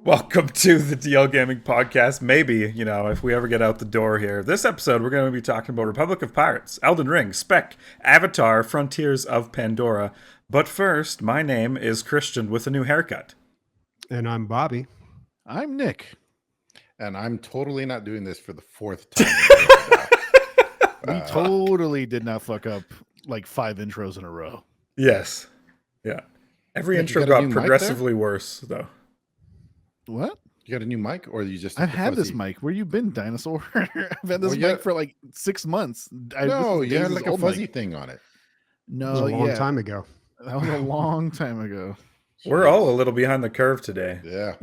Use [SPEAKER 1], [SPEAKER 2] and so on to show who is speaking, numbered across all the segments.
[SPEAKER 1] Welcome to the DL Gaming Podcast. Maybe, if we ever get out the door here. This episode, we're going to be talking about Republic of Pirates, Elden Ring, Spec, Avatar, Frontiers of Pandora. But first, my name is Christian with a new haircut.
[SPEAKER 2] And I'm Bobby.
[SPEAKER 3] I'm Nick.
[SPEAKER 4] And I'm totally not doing this for the fourth time.
[SPEAKER 3] We totally did not fuck up like 5 intros in a row.
[SPEAKER 1] Yes. Yeah. Every
[SPEAKER 4] Nick,
[SPEAKER 1] intro got progressively worse, though.
[SPEAKER 3] What?
[SPEAKER 4] You got a new mic, or you just?
[SPEAKER 3] I've had this mic. Where you been, dinosaur? I've had this mic for like 6 months.
[SPEAKER 4] No, you had like a fuzzy thing on it.
[SPEAKER 3] No,
[SPEAKER 2] it was a long time ago.
[SPEAKER 3] That was a long time ago.
[SPEAKER 1] We're all a little behind the curve today.
[SPEAKER 4] Yeah.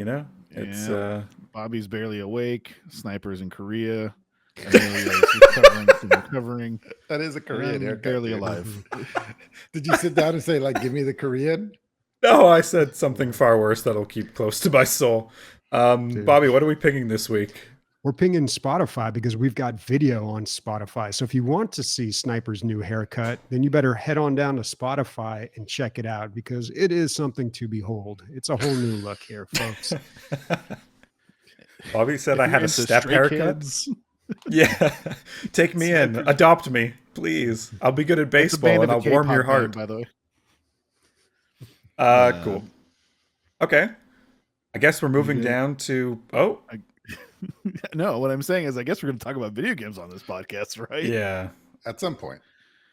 [SPEAKER 1] It's
[SPEAKER 3] Bobby's barely awake. Sniper's in Korea. Emilio's recovering.
[SPEAKER 4] That is a Korean haircut.
[SPEAKER 3] Barely alive.
[SPEAKER 4] Did you sit down and say, like, give me the Korean?
[SPEAKER 1] No, I said something far worse that'll keep close to my soul. Bobby, what are we picking this week?
[SPEAKER 2] We're pinging Spotify because we've got video on Spotify. So if you want to see Sniper's new haircut, then you better head on down to Spotify and check it out because it is something to behold. It's a whole new look here, folks.
[SPEAKER 1] Bobby said I had a step haircut. Yeah. Take me in. Adopt me, please. I'll be good at baseball and I'll warm your heart.
[SPEAKER 3] By the way.
[SPEAKER 1] Cool. Okay. I guess we're moving down to...
[SPEAKER 3] No, what I'm saying is I guess we're going to talk about video games on this podcast, right?
[SPEAKER 1] Yeah.
[SPEAKER 4] At some point.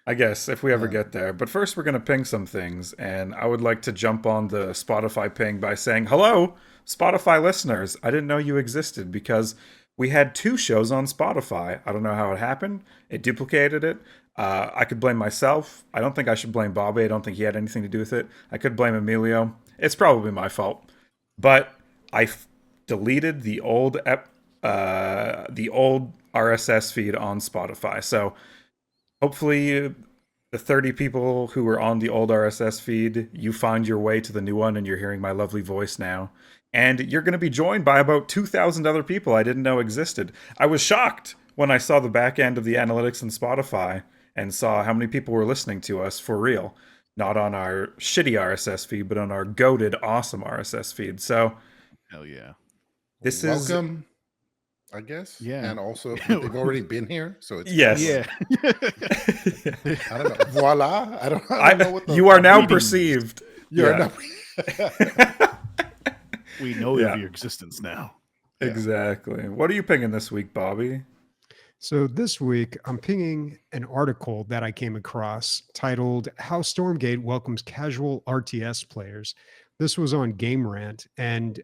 [SPEAKER 1] I guess, if we ever get there. But first, we're going to ping some things, and I would like to jump on the Spotify ping by saying, hello, Spotify listeners. I didn't know you existed because we had 2 shows on Spotify. I don't know how it happened. It duplicated it. I could blame myself. I don't think I should blame Bobby. I don't think he had anything to do with it. I could blame Emilio. It's probably my fault. But I deleted the old RSS feed on Spotify. So hopefully the 30 people who were on the old RSS feed, you find your way to the new one and you're hearing my lovely voice now. And you're going to be joined by about 2,000 other people I didn't know existed. I was shocked when I saw the back end of the analytics in Spotify and saw how many people were listening to us for real. Not on our shitty RSS feed, but on our goated awesome RSS feed. So,
[SPEAKER 3] hell yeah.
[SPEAKER 1] This
[SPEAKER 4] Welcome, I guess.
[SPEAKER 3] Yeah.
[SPEAKER 4] And also, they've already been here. So it's
[SPEAKER 1] yes.
[SPEAKER 3] Yeah.
[SPEAKER 4] I don't know. Voila. I don't know what
[SPEAKER 1] you are now perceived.
[SPEAKER 4] You are now.
[SPEAKER 3] We know of your existence now.
[SPEAKER 1] Exactly. What are you pinging this week, Bobby?
[SPEAKER 2] So this week, I'm pinging an article that I came across titled How Stormgate Welcomes Casual RTS Players. This was on Game Rant, and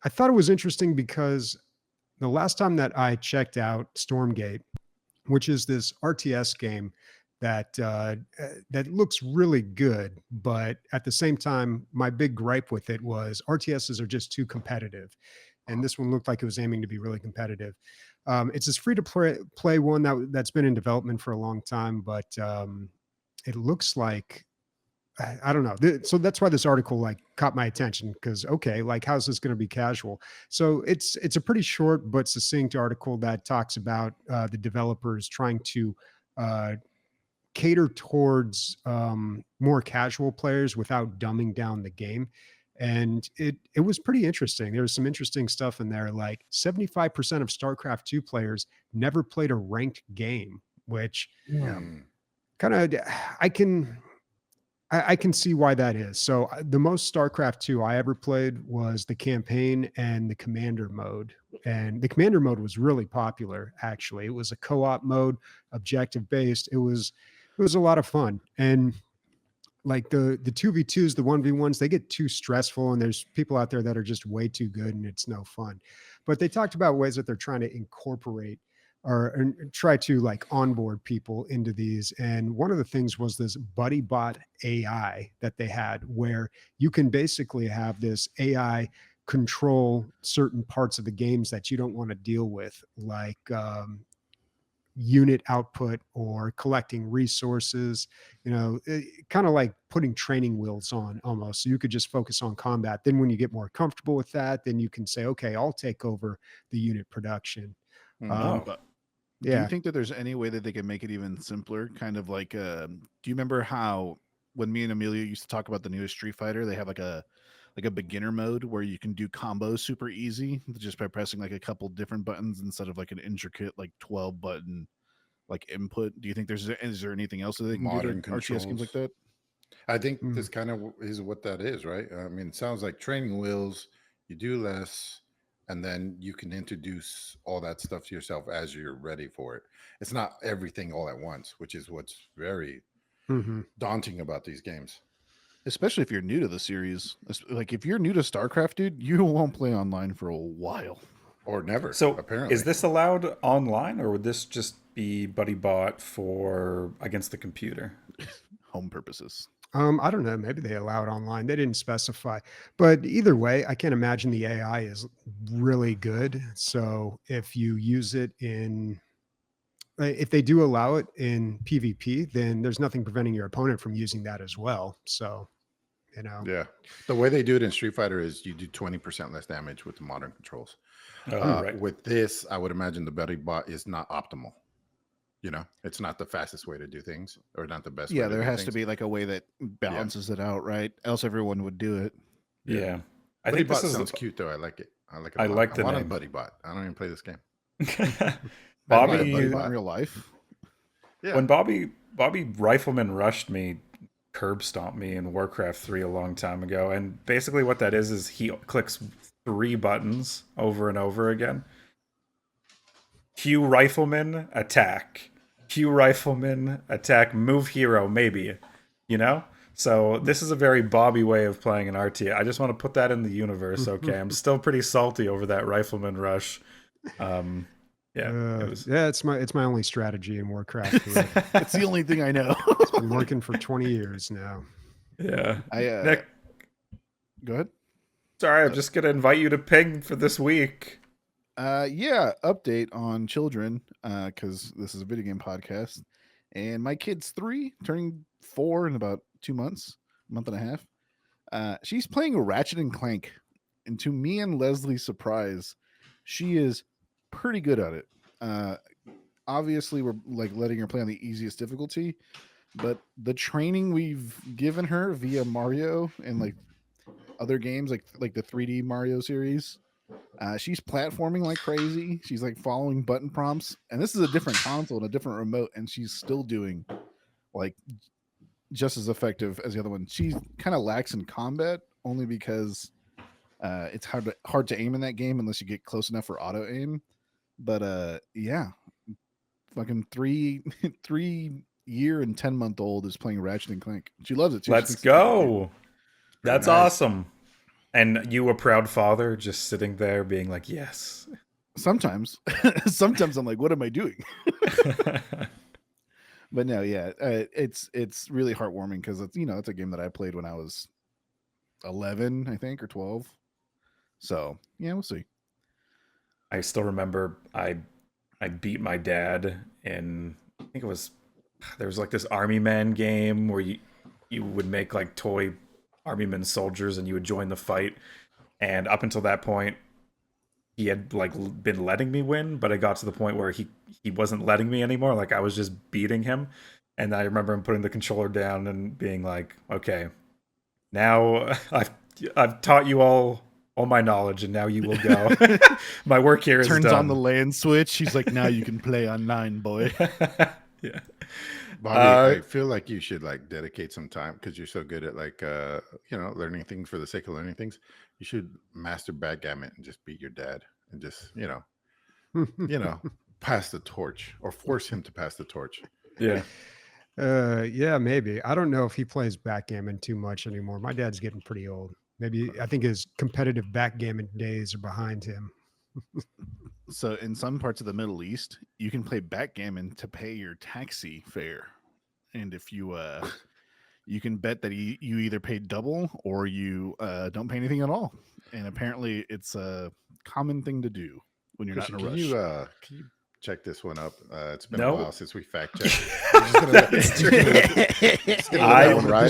[SPEAKER 2] I thought it was interesting because the last time that I checked out Stormgate, which is this RTS game that that looks really good, but at the same time, my big gripe with it was RTSs are just too competitive, and this one looked like it was aiming to be really competitive. It's this free-to-play one that's been in development for a long time, but it looks like, I don't know. So that's why this article like caught my attention because, okay, like how's this going to be casual? So it's a pretty short but succinct article that talks about the developers trying to cater towards more casual players without dumbing down the game. And it was pretty interesting. There was some interesting stuff in there. Like 75% of StarCraft 2 players never played a ranked game, which kind of I can see why that is. So the most StarCraft 2 I ever played was the campaign and the commander mode. And the commander mode was really popular, actually. It was a co-op mode, objective based. It was a lot of fun. And like the 2v2s, the 1v1s, they get too stressful and there's people out there that are just way too good and it's no fun. But they talked about ways that they're trying to incorporate or try to like onboard people into these. And one of the things was this buddy bot AI that they had where you can basically have this AI control certain parts of the games that you don't want to deal with, like unit output or collecting resources, kind of like putting training wheels on almost. So you could just focus on combat. Then when you get more comfortable with that, then you can say, okay, I'll take over the unit production.
[SPEAKER 3] Do you think that there's any way that they can make it even simpler? Kind of like, do you remember how when me and Emilio used to talk about the newest Street Fighter, they have like a beginner mode where you can do combos super easy just by pressing like a couple different buttons instead of like an intricate like 12 button like input. Do you think is there anything else that they can
[SPEAKER 4] Modern
[SPEAKER 3] do to RTS games like that?
[SPEAKER 4] I think this kind of is what that is, right? I mean, it sounds like training wheels. You do less, and then you can introduce all that stuff to yourself as you're ready for it. It's not everything all at once, which is what's very daunting about these games.
[SPEAKER 3] Especially if you're new to the series. Like if you're new to StarCraft, dude, you won't play online for a while.
[SPEAKER 4] Or never.
[SPEAKER 1] So
[SPEAKER 4] apparently.
[SPEAKER 1] is this allowed online, or would this just be buddy bot for against the computer?
[SPEAKER 3] Home purposes.
[SPEAKER 2] I don't know. Maybe they allow it online. They didn't specify. But either way, I can't imagine the AI is really good. So if you use it if they do allow it in PvP, then there's nothing preventing your opponent from using that as well. So,
[SPEAKER 4] Yeah. The way they do it in Street Fighter is you do 20% less damage with the modern controls.
[SPEAKER 1] Right.
[SPEAKER 4] With this, I would imagine the buddy bot is not optimal. It's not the fastest way to do things, or not the best way to
[SPEAKER 3] there
[SPEAKER 4] do
[SPEAKER 3] has
[SPEAKER 4] things.
[SPEAKER 3] to be like a way that balances it out, right? Else everyone would do it.
[SPEAKER 1] Yeah.
[SPEAKER 4] I think this sounds cute though. I like it. I like it.
[SPEAKER 1] I like the
[SPEAKER 4] I want
[SPEAKER 1] name.
[SPEAKER 4] a buddy bot. I don't even play this game.
[SPEAKER 1] Bobby,
[SPEAKER 3] In real life.
[SPEAKER 4] Yeah.
[SPEAKER 1] when Bobby Rifleman rushed me, curb stomped me in Warcraft 3 a long time ago, and basically what that is he clicks 3 buttons over and over again. Q Rifleman, attack. Q Rifleman, attack, move hero, maybe. So this is a very Bobby way of playing an RTA. I just want to put that in the universe, okay? I'm still pretty salty over that Rifleman rush.
[SPEAKER 2] It's my only strategy in Warcraft.
[SPEAKER 3] It's the only thing I know.
[SPEAKER 2] It's been working for 20 years now.
[SPEAKER 1] Yeah.
[SPEAKER 3] Nick, go ahead.
[SPEAKER 1] Sorry, I'm just gonna invite you to ping for this week.
[SPEAKER 3] Update on children, because this is a video game podcast, and my kid's 3, turning 4 in about 2 months, a month and a half. She's playing Ratchet and Clank, and to me and Leslie's surprise, she is pretty good at it. Obviously, we're like letting her play on the easiest difficulty, but the training we've given her via Mario and like other games, like the 3D Mario series. She's platforming like crazy. She's like following button prompts, and this is a different console and a different remote, and she's still doing like just as effective as the other one. She kind of lacks in combat only because it's hard to aim in that game unless you get close enough for auto aim. But fucking 3-year and 10-month-old is playing Ratchet and Clank. She loves it too.
[SPEAKER 1] Let's go. That's awesome. And you, a proud father, just sitting there being like, yes.
[SPEAKER 3] Sometimes I'm like, what am I doing? But no, it's really heartwarming because it's a game that I played when I was 11, I think, or 12. So yeah, we'll see.
[SPEAKER 1] I still remember I beat my dad in, I think there was like this Army Man game where you would make like toy Army Men soldiers and you would join the fight. And up until that point, he had like been letting me win, but it got to the point where he wasn't letting me anymore. Like I was just beating him. And I remember him putting the controller down and being like, okay, now I've taught you all my knowledge, and now you will go. My work here is
[SPEAKER 3] Turns
[SPEAKER 1] done.
[SPEAKER 3] on the LAN switch. He's like, now you can play online, boy.
[SPEAKER 1] Yeah.
[SPEAKER 4] Bobby, I feel like you should like dedicate some time because you're so good at like learning things for the sake of learning things. You should master backgammon and just beat your dad and just pass the torch or force him to pass the torch.
[SPEAKER 1] Yeah.
[SPEAKER 2] Yeah, maybe. I don't know if he plays backgammon too much anymore. My dad's getting pretty old. Maybe I think his competitive backgammon days are behind him.
[SPEAKER 3] So in some parts of the Middle East, you can play backgammon to pay your taxi fare. And if you you can bet that you either pay double or you don't pay anything at all. And apparently it's a common thing to do when you're not in a rush.
[SPEAKER 4] Can you check this one up? It's been
[SPEAKER 1] No.
[SPEAKER 4] a while since we fact checked. Right?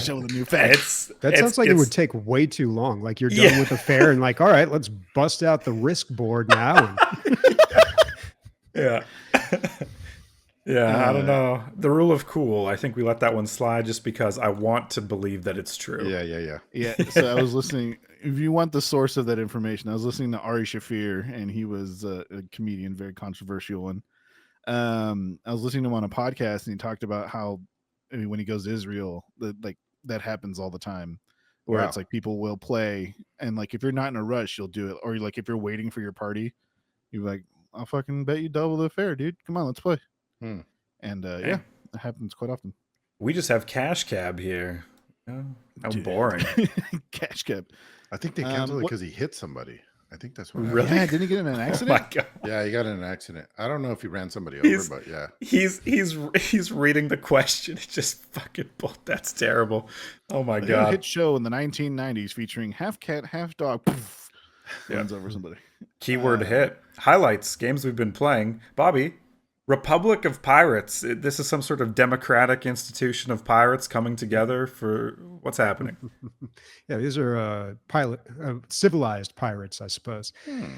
[SPEAKER 3] Show the new facts.
[SPEAKER 2] That sounds like it would take way too long. Like you're done with the fair and like, all right, let's bust out the risk board now.
[SPEAKER 1] Yeah. Yeah, I don't
[SPEAKER 3] Uh,
[SPEAKER 1] know. The rule of cool, I think we let that one slide just because I want to believe that it's true.
[SPEAKER 4] Yeah.
[SPEAKER 3] yeah. So I was listening. If you want the source of that information, I was listening to Ari Shafir, and he was a comedian, very controversial one. I was listening to him on a podcast, and he talked about how, I mean, when he goes to Israel, like that happens all the time, where it's
[SPEAKER 4] Wow.
[SPEAKER 3] like people will play, and like if you're not in a rush, you'll do it, or like if you're waiting for your party, you're like, I'll fucking bet you double the fare, dude. Come on, let's play.
[SPEAKER 4] Hmm.
[SPEAKER 3] And yeah,
[SPEAKER 1] Dang.
[SPEAKER 3] it happens quite often.
[SPEAKER 1] We just have cash cab here. Oh, how
[SPEAKER 3] Dude.
[SPEAKER 1] boring.
[SPEAKER 3] Cash cab.
[SPEAKER 4] I think they canceled it
[SPEAKER 3] what-
[SPEAKER 4] because he hit somebody. I think that's what
[SPEAKER 1] Really?
[SPEAKER 4] happened.
[SPEAKER 3] Yeah, didn't he get in an
[SPEAKER 1] Oh my
[SPEAKER 3] accident?
[SPEAKER 1] god.
[SPEAKER 4] Yeah, he got in an accident. I don't know if he ran somebody over,
[SPEAKER 1] He's-
[SPEAKER 4] but yeah.
[SPEAKER 1] He's reading the question. It's just fucking bull. That's terrible. Oh my
[SPEAKER 3] A
[SPEAKER 1] god.
[SPEAKER 3] hit show in the 1990s featuring half cat, half dog. Poof,
[SPEAKER 1] Yeah.
[SPEAKER 3] runs over somebody.
[SPEAKER 1] Keyword hit. Highlights. Games we've been playing. Bobby. Republic of Pirates. This is some sort of democratic institution of pirates coming together for what's happening.
[SPEAKER 2] Yeah, these are civilized pirates, I suppose.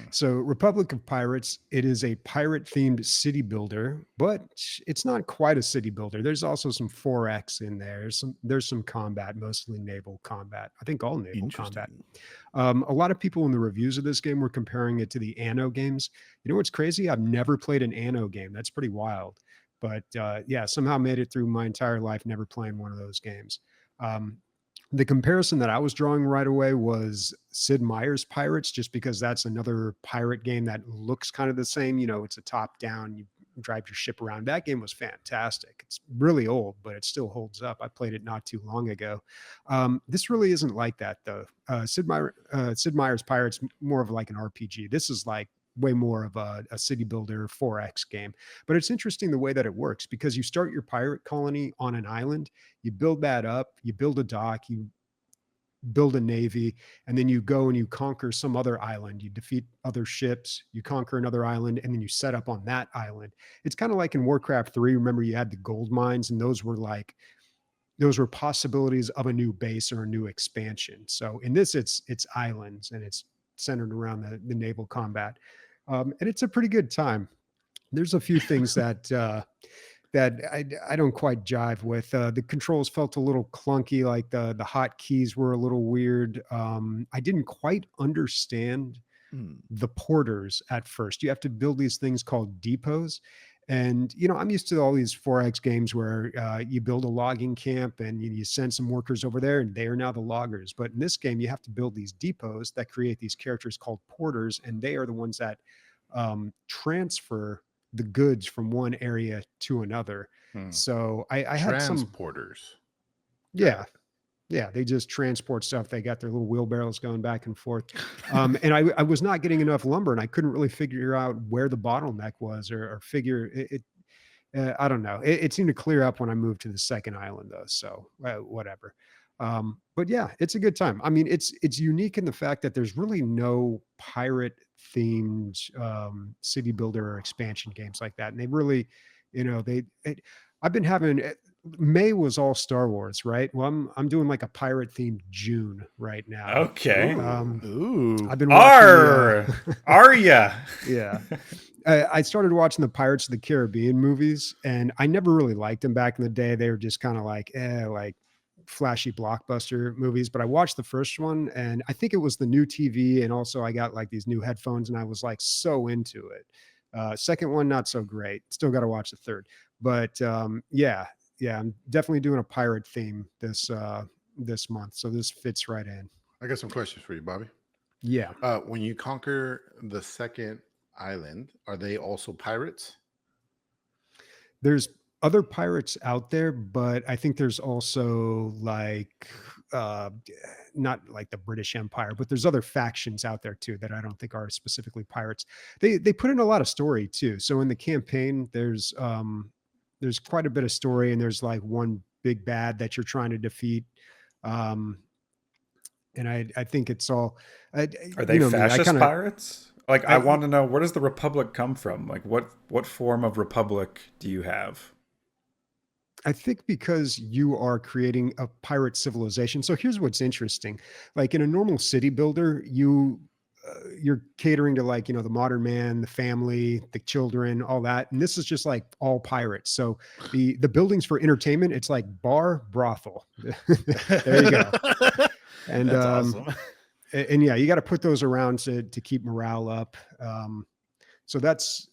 [SPEAKER 2] So, Republic of Pirates, it is a pirate-themed city builder, but it's not quite a city builder. There's also some 4X in there. There's some combat, mostly naval combat. I think all naval combat. A lot of people in the reviews of this game were comparing it to the Anno games. You know what's crazy? I've never played an Anno game. That's pretty wild. But yeah, somehow made it through my entire life never playing one of those games. The comparison that I was drawing right away was Sid Meier's Pirates, just because that's another pirate game that looks kind of the same. You know, it's a top down, you drive your ship around. That game was fantastic. It's really old, but it still holds up. I played it not too long ago. This really isn't like that, though. Sid Meier's Pirates, more of like an RPG. This is like way more of a city builder 4X game. But it's interesting the way that it works, because you start your pirate colony on an island, you build that up, you build a dock, you build a navy, and then you go and you conquer some other island. You defeat other ships, you conquer another island, and then you set up on that island. It's kind of like in Warcraft 3. Remember, you had the gold mines, and those were possibilities of a new base or a new expansion. So in this, it's islands, and it's centered around the naval combat. And it's a pretty good time. There's a few things that I don't quite jive with. The controls felt a little clunky, like the hotkeys were a little weird. I didn't quite understand the porters at first. You have to build these things called depots. And, you know, I'm used to all these 4X games where you build a logging camp and you send some workers over there and they are now the loggers. But in this game, you have to build these depots that create these characters called porters, and they are the ones that transfer the goods from one area to another. So I had some,
[SPEAKER 4] Transporters.
[SPEAKER 2] yeah, yeah, they just transport stuff. They got their little wheelbarrows going back and forth. And I was not getting enough lumber, and I couldn't really figure out where the bottleneck was, or figure it. I don't know. It seemed to clear up when I moved to the second island, though. So whatever. But yeah, it's a good time. I mean, it's unique in the fact that there's really no pirate themed city builder or expansion games like that, and they really, you know, I've been having. May was all Star Wars, right? Well, I'm doing like a pirate themed June right now.
[SPEAKER 1] Okay.
[SPEAKER 3] Ooh.
[SPEAKER 2] I've been watching.
[SPEAKER 1] Arya.
[SPEAKER 2] Yeah. I started watching the Pirates of the Caribbean movies, and I never really liked them back in the day. They were just kind of like flashy blockbuster movies. But I watched the first one, and I think it was the new TV, and also I got like these new headphones, and I was like so into it. Second one, not so great. Still got to watch the third. But yeah, I'm definitely doing a pirate theme this month, so this fits right in.
[SPEAKER 4] I got some questions for you, Bobby.
[SPEAKER 2] Yeah.
[SPEAKER 4] When you conquer the second island, are they also pirates?
[SPEAKER 2] There's other pirates out there, but I think there's also like not like the British Empire, but there's other factions out there too that I don't think are specifically pirates. They put in a lot of story too. So in the campaign, there's quite a bit of story, and there's like one big bad that you're trying to defeat. And I think it's all.
[SPEAKER 1] Are they fascist pirates? Like, I want to know, where does the Republic come from? Like, what form of Republic do you have?
[SPEAKER 2] I think because you are creating a pirate civilization. So here's what's interesting. Like in a normal city builder, you you're catering to like, the modern man, the family, the children, all that. And this is just like all pirates. So the buildings for entertainment, it's like bar, brothel. There you go. And
[SPEAKER 3] That's awesome.
[SPEAKER 2] and yeah, you got to put those around to keep morale up. So that's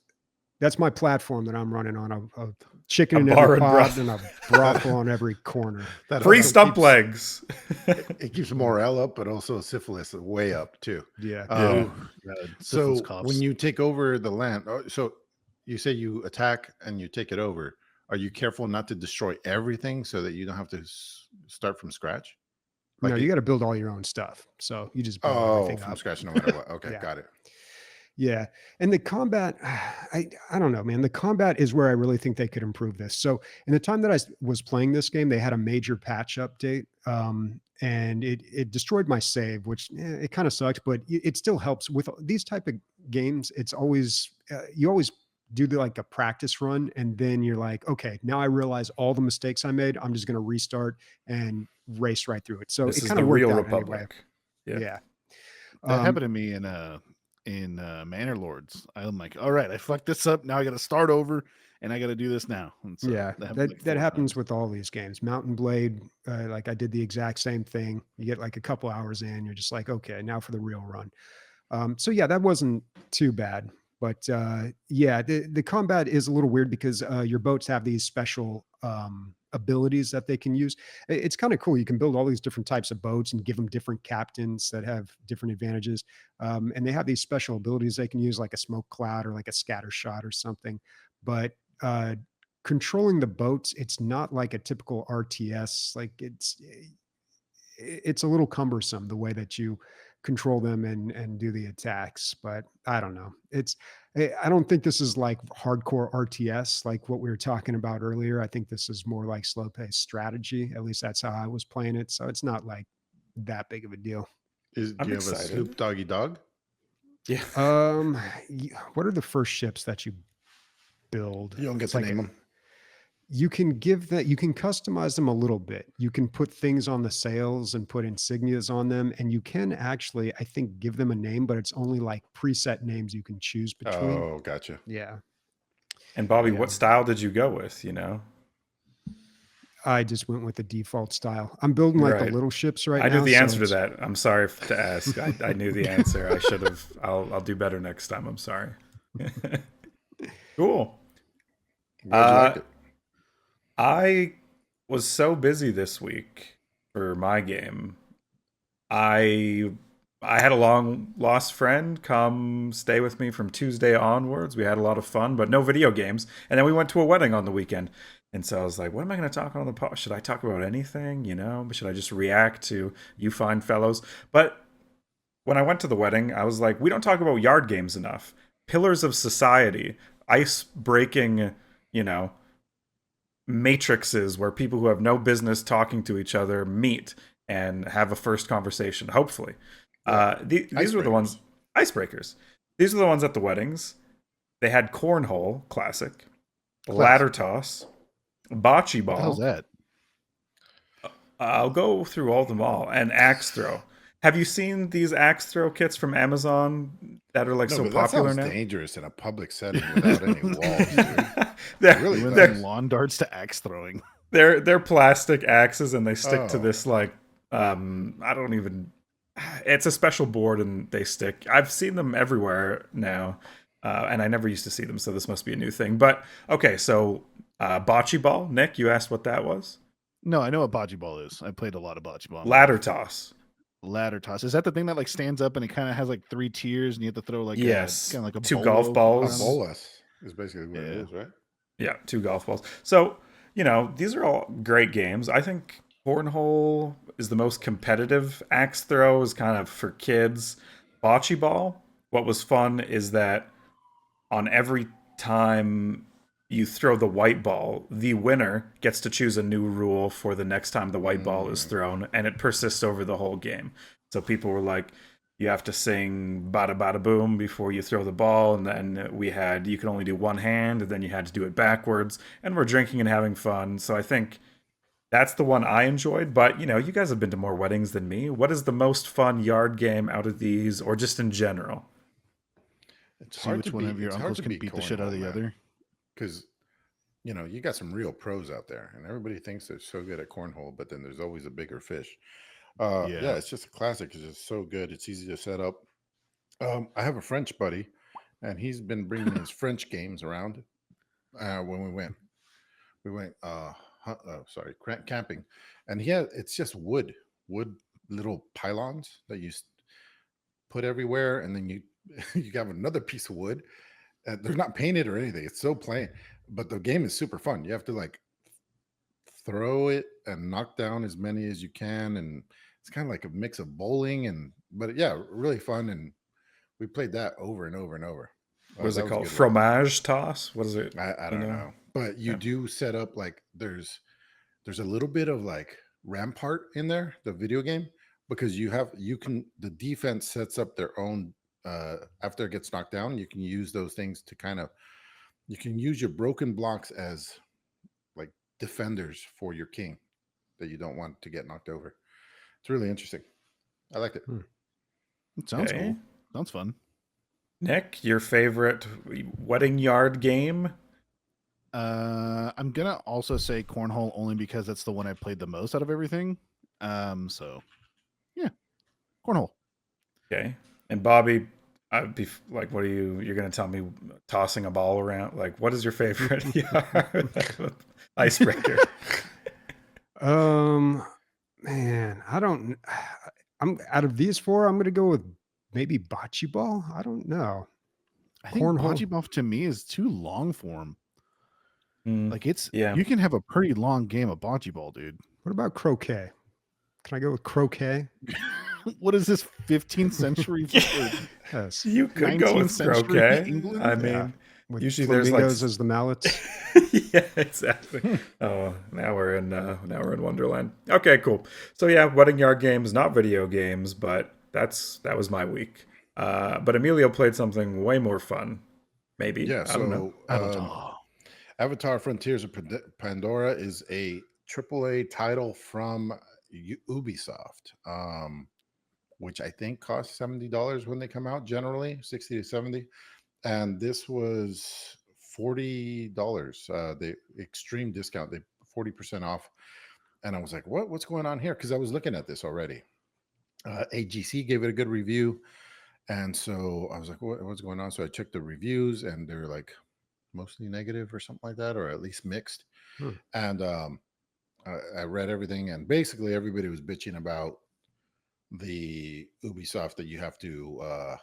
[SPEAKER 2] my platform that I'm running on, a chicken
[SPEAKER 1] A
[SPEAKER 2] in
[SPEAKER 1] bar
[SPEAKER 2] every
[SPEAKER 1] and
[SPEAKER 2] pot
[SPEAKER 1] brothel.
[SPEAKER 2] and a brothel on every corner.
[SPEAKER 4] That
[SPEAKER 1] Free
[SPEAKER 4] also
[SPEAKER 1] stump
[SPEAKER 4] keeps-
[SPEAKER 1] legs.
[SPEAKER 4] It keeps morale up, but also syphilis way up too.
[SPEAKER 2] Yeah.
[SPEAKER 3] God,
[SPEAKER 4] So
[SPEAKER 3] syphilis coughs.
[SPEAKER 4] when you take over the land, so you say you attack and you take it over. Are you careful not to destroy everything so that you don't have to start from scratch?
[SPEAKER 2] No,
[SPEAKER 4] Like
[SPEAKER 2] you
[SPEAKER 4] it-
[SPEAKER 2] got to build all your own stuff. So you just build
[SPEAKER 4] Oh,
[SPEAKER 2] everything
[SPEAKER 4] from
[SPEAKER 2] up.
[SPEAKER 4] scratch, no matter what. Okay,
[SPEAKER 2] Yeah.
[SPEAKER 4] got it.
[SPEAKER 2] Yeah. And the combat, I don't know, man. The combat is where I really think they could improve this. So in the time that I was playing this game, they had a major patch update. And it destroyed my save, which it kind of sucked, but it still helps with these type of games. It's always, you always do like a practice run. And then you're like, okay, now I realize all the mistakes I made. I'm just going to restart and race right through it. So
[SPEAKER 1] This
[SPEAKER 2] it
[SPEAKER 1] is
[SPEAKER 2] kind
[SPEAKER 1] the
[SPEAKER 2] of worked
[SPEAKER 1] real
[SPEAKER 2] out
[SPEAKER 1] Republic.
[SPEAKER 2] anyway.
[SPEAKER 1] Yeah.
[SPEAKER 3] That happened to me in Manor Lords. I'm like, all right, I fucked this up. Now I got to start over, and I got to do this now. And so
[SPEAKER 2] Yeah,
[SPEAKER 3] happened like
[SPEAKER 2] that
[SPEAKER 3] 4
[SPEAKER 2] happens
[SPEAKER 3] times.
[SPEAKER 2] with all these games. Mountain Blade, like I did the exact same thing. You get like a couple hours in, you're just like, okay, now for the real run. So yeah, that wasn't too bad. But yeah, the combat is a little weird because your boats have these special abilities that they can use. It's kind of cool. You can build all these different types of boats and give them different captains that have different advantages. And they have these special abilities they can use, like a smoke cloud or like a scatter shot or something. But controlling the boats, it's not like a typical RTS. Like it's a little cumbersome the way that you control them and do the attacks. But I don't know. I don't think this is like hardcore RTS like what we were talking about earlier. I think this is more like slow paced strategy. At least that's how I was playing it. So it's not like that big of a deal.
[SPEAKER 4] Do
[SPEAKER 1] I'm
[SPEAKER 4] you have
[SPEAKER 1] excited.
[SPEAKER 4] a Snoop Doggy Dog?
[SPEAKER 1] Yeah.
[SPEAKER 2] What are the first ships that you build?
[SPEAKER 4] You don't get
[SPEAKER 2] It's
[SPEAKER 4] to
[SPEAKER 2] like
[SPEAKER 4] name them.
[SPEAKER 2] you can you can customize them a little bit. You can put things on the sails and put insignias on them, and you can actually, I think, give them a name, but it's only like preset names you can choose between.
[SPEAKER 4] Oh, gotcha.
[SPEAKER 2] Yeah,
[SPEAKER 1] And Bobby,
[SPEAKER 2] Yeah.
[SPEAKER 1] what style did you go with?
[SPEAKER 2] I just went with the default style. I'm building like
[SPEAKER 1] Right.
[SPEAKER 2] the little ships right
[SPEAKER 1] I
[SPEAKER 2] now.
[SPEAKER 1] knew the
[SPEAKER 2] so
[SPEAKER 1] answer to
[SPEAKER 2] it's-
[SPEAKER 1] that. I'm sorry to ask. I knew the answer. I should have. I'll do better next time. I'm sorry. Cool.
[SPEAKER 4] Glad you liked it.
[SPEAKER 1] I was so busy this week for my game. I had a long lost friend come stay with me from Tuesday onwards. We had a lot of fun, but no video games. And then we went to a wedding on the weekend. And so I was like, what am I going to talk on the pod? Should I talk about anything? Should I just react to you fine fellows? But when I went to the wedding, I was like, we don't talk about yard games enough. Pillars of society, ice breaking, matrices where people who have no business talking to each other meet and have a first conversation, hopefully. These were the ones, icebreakers. These were the ones at the weddings. They had cornhole, classic, ladder toss, bocce
[SPEAKER 3] What the hell's
[SPEAKER 1] ball.
[SPEAKER 3] that?
[SPEAKER 1] I'll go through all of them all, and axe throw. Have you seen these axe throw kits from Amazon that are like
[SPEAKER 4] No,
[SPEAKER 1] so
[SPEAKER 4] but that
[SPEAKER 1] popular
[SPEAKER 4] sounds
[SPEAKER 1] now?
[SPEAKER 4] dangerous in a public setting without any walls, dude.
[SPEAKER 1] they're,
[SPEAKER 4] Really
[SPEAKER 3] We went
[SPEAKER 1] they're,
[SPEAKER 3] from lawn darts to axe throwing.
[SPEAKER 1] they're plastic axes, and they stick to
[SPEAKER 4] Oh.
[SPEAKER 1] this like I don't even. It's a special board, and they stick. I've seen them everywhere now, and I never used to see them, so this must be a new thing. But okay, so bocce ball. Nick, you asked what that was.
[SPEAKER 3] No, I know what bocce ball is. I played a lot of bocce ball.
[SPEAKER 1] Ladder toss.
[SPEAKER 3] Ladder toss. Is that the thing that like stands up and it kind of has like 3 tiers and you have to throw like
[SPEAKER 1] Yes.
[SPEAKER 3] kind of like a
[SPEAKER 1] 2
[SPEAKER 3] bolo
[SPEAKER 1] golf balls.
[SPEAKER 4] A
[SPEAKER 3] around?
[SPEAKER 4] bolas is basically what it
[SPEAKER 3] Yeah.
[SPEAKER 4] is, right?
[SPEAKER 1] Yeah, 2 golf balls. So, these are all great games. I think cornhole is the most competitive. Axe throw is kind of for kids. Bocce ball, what was fun is that on every time you throw the white ball, the winner gets to choose a new rule for the next time the white ball is thrown, and it persists over the whole game. So people were like, you have to sing bada bada boom before you throw the ball, and then you could only do one hand, and then you had to do it backwards, and we're drinking and having fun. So I think That's the one I enjoyed, but you guys have been to more weddings than me. What is the most fun yard game out of these, or just in general?
[SPEAKER 4] It's
[SPEAKER 3] See
[SPEAKER 4] hard
[SPEAKER 3] which
[SPEAKER 4] to
[SPEAKER 3] one
[SPEAKER 4] beat.
[SPEAKER 3] of your
[SPEAKER 4] It's hard
[SPEAKER 3] uncles
[SPEAKER 4] to
[SPEAKER 3] can
[SPEAKER 4] beat
[SPEAKER 3] beat the shit out of
[SPEAKER 4] cornhole,
[SPEAKER 3] the
[SPEAKER 4] man.
[SPEAKER 3] other.
[SPEAKER 4] Because you got some real pros out there, and everybody thinks they're so good at cornhole, but then there's always a bigger fish. Yeah, it's just a classic. It's just so good. It's easy to set up. I have a French buddy, and he's been bringing his French games around. When we went camping, and it's just wood little pylons that you put everywhere, and then you you have another piece of wood. They're not painted or anything. It's so plain, but the game is super fun. You have to like throw it and knock down as many as you can, and it's kind of like a mix of bowling but yeah, really fun. And we played that over and over and over.
[SPEAKER 1] What is
[SPEAKER 4] That
[SPEAKER 1] it
[SPEAKER 4] was a
[SPEAKER 1] called?
[SPEAKER 4] good one.
[SPEAKER 1] Fromage toss? What is it?
[SPEAKER 4] I
[SPEAKER 1] You
[SPEAKER 4] don't
[SPEAKER 1] know?
[SPEAKER 4] know, but you
[SPEAKER 1] Yeah.
[SPEAKER 4] do set up like there's a little bit of like Rampart in there, the video game, because the defense sets up their own after it gets knocked down. You can use those things to you can use your broken blocks as like defenders for your king that you don't want to get knocked over. It's really interesting. I liked it.
[SPEAKER 3] It sounds
[SPEAKER 1] Okay.
[SPEAKER 3] cool. Sounds fun.
[SPEAKER 1] Nick, your favorite wedding yard game?
[SPEAKER 3] I'm gonna also say cornhole only because that's the one I played the most out of everything. So yeah, cornhole.
[SPEAKER 1] Okay. And Bobby, I'd be like, what are you're going to tell me tossing a ball around? Like, what is your favorite yard icebreaker?
[SPEAKER 2] Man, I don't. I'm out of these four. I'm gonna go with maybe bocce ball. I don't know.
[SPEAKER 3] I think
[SPEAKER 2] Cornhole.
[SPEAKER 3] bocce ball to me is too long for him.
[SPEAKER 1] Mm,
[SPEAKER 3] Like it's
[SPEAKER 1] yeah.
[SPEAKER 3] you can have a pretty long game of bocce ball, dude.
[SPEAKER 2] What about croquet? Can I go with croquet?
[SPEAKER 3] What is this 15th century?
[SPEAKER 2] Yes.
[SPEAKER 1] You could go
[SPEAKER 3] 19th
[SPEAKER 1] with
[SPEAKER 3] century
[SPEAKER 1] croquet.
[SPEAKER 3] England?
[SPEAKER 1] I
[SPEAKER 2] Yeah.
[SPEAKER 1] mean,
[SPEAKER 2] With
[SPEAKER 1] usually there's like
[SPEAKER 2] flamingos as the mallets.
[SPEAKER 1] yeah, exactly. Oh, now we're in Wonderland. Okay, cool. So yeah, wedding yard games, not video games, but that was my week. But Emilio played something way more fun. Maybe.
[SPEAKER 4] Yeah.
[SPEAKER 1] I don't know.
[SPEAKER 4] So Avatar: Frontiers of Pandora is a AAA title from Ubisoft, which I think costs $70 when they come out. Generally, 60 to 70, and this was $40. The extreme discount, they 40% off, and I was like, What's going on here?" Because I was looking at this already. AGC gave it a good review, and so I was like, "What's going on?" So I checked the reviews, and they're like mostly negative or something like that, or at least mixed. And I read everything, and basically everybody was bitching about the Ubisoft that you have to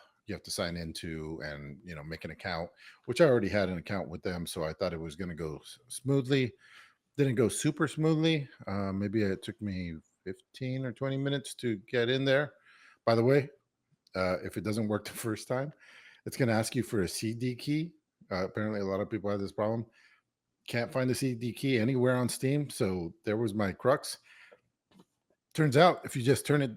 [SPEAKER 4] sign into and make an account, which I already had an account with them, so I thought it was going to go smoothly. Didn't go super smoothly. Maybe it took me 15 or 20 minutes to get in there. By the way, if it doesn't work the first time, it's going to ask you for a CD key. Apparently a lot of people have this problem. Can't find the CD key anywhere on Steam, so there was my crux. Turns out if you just turn it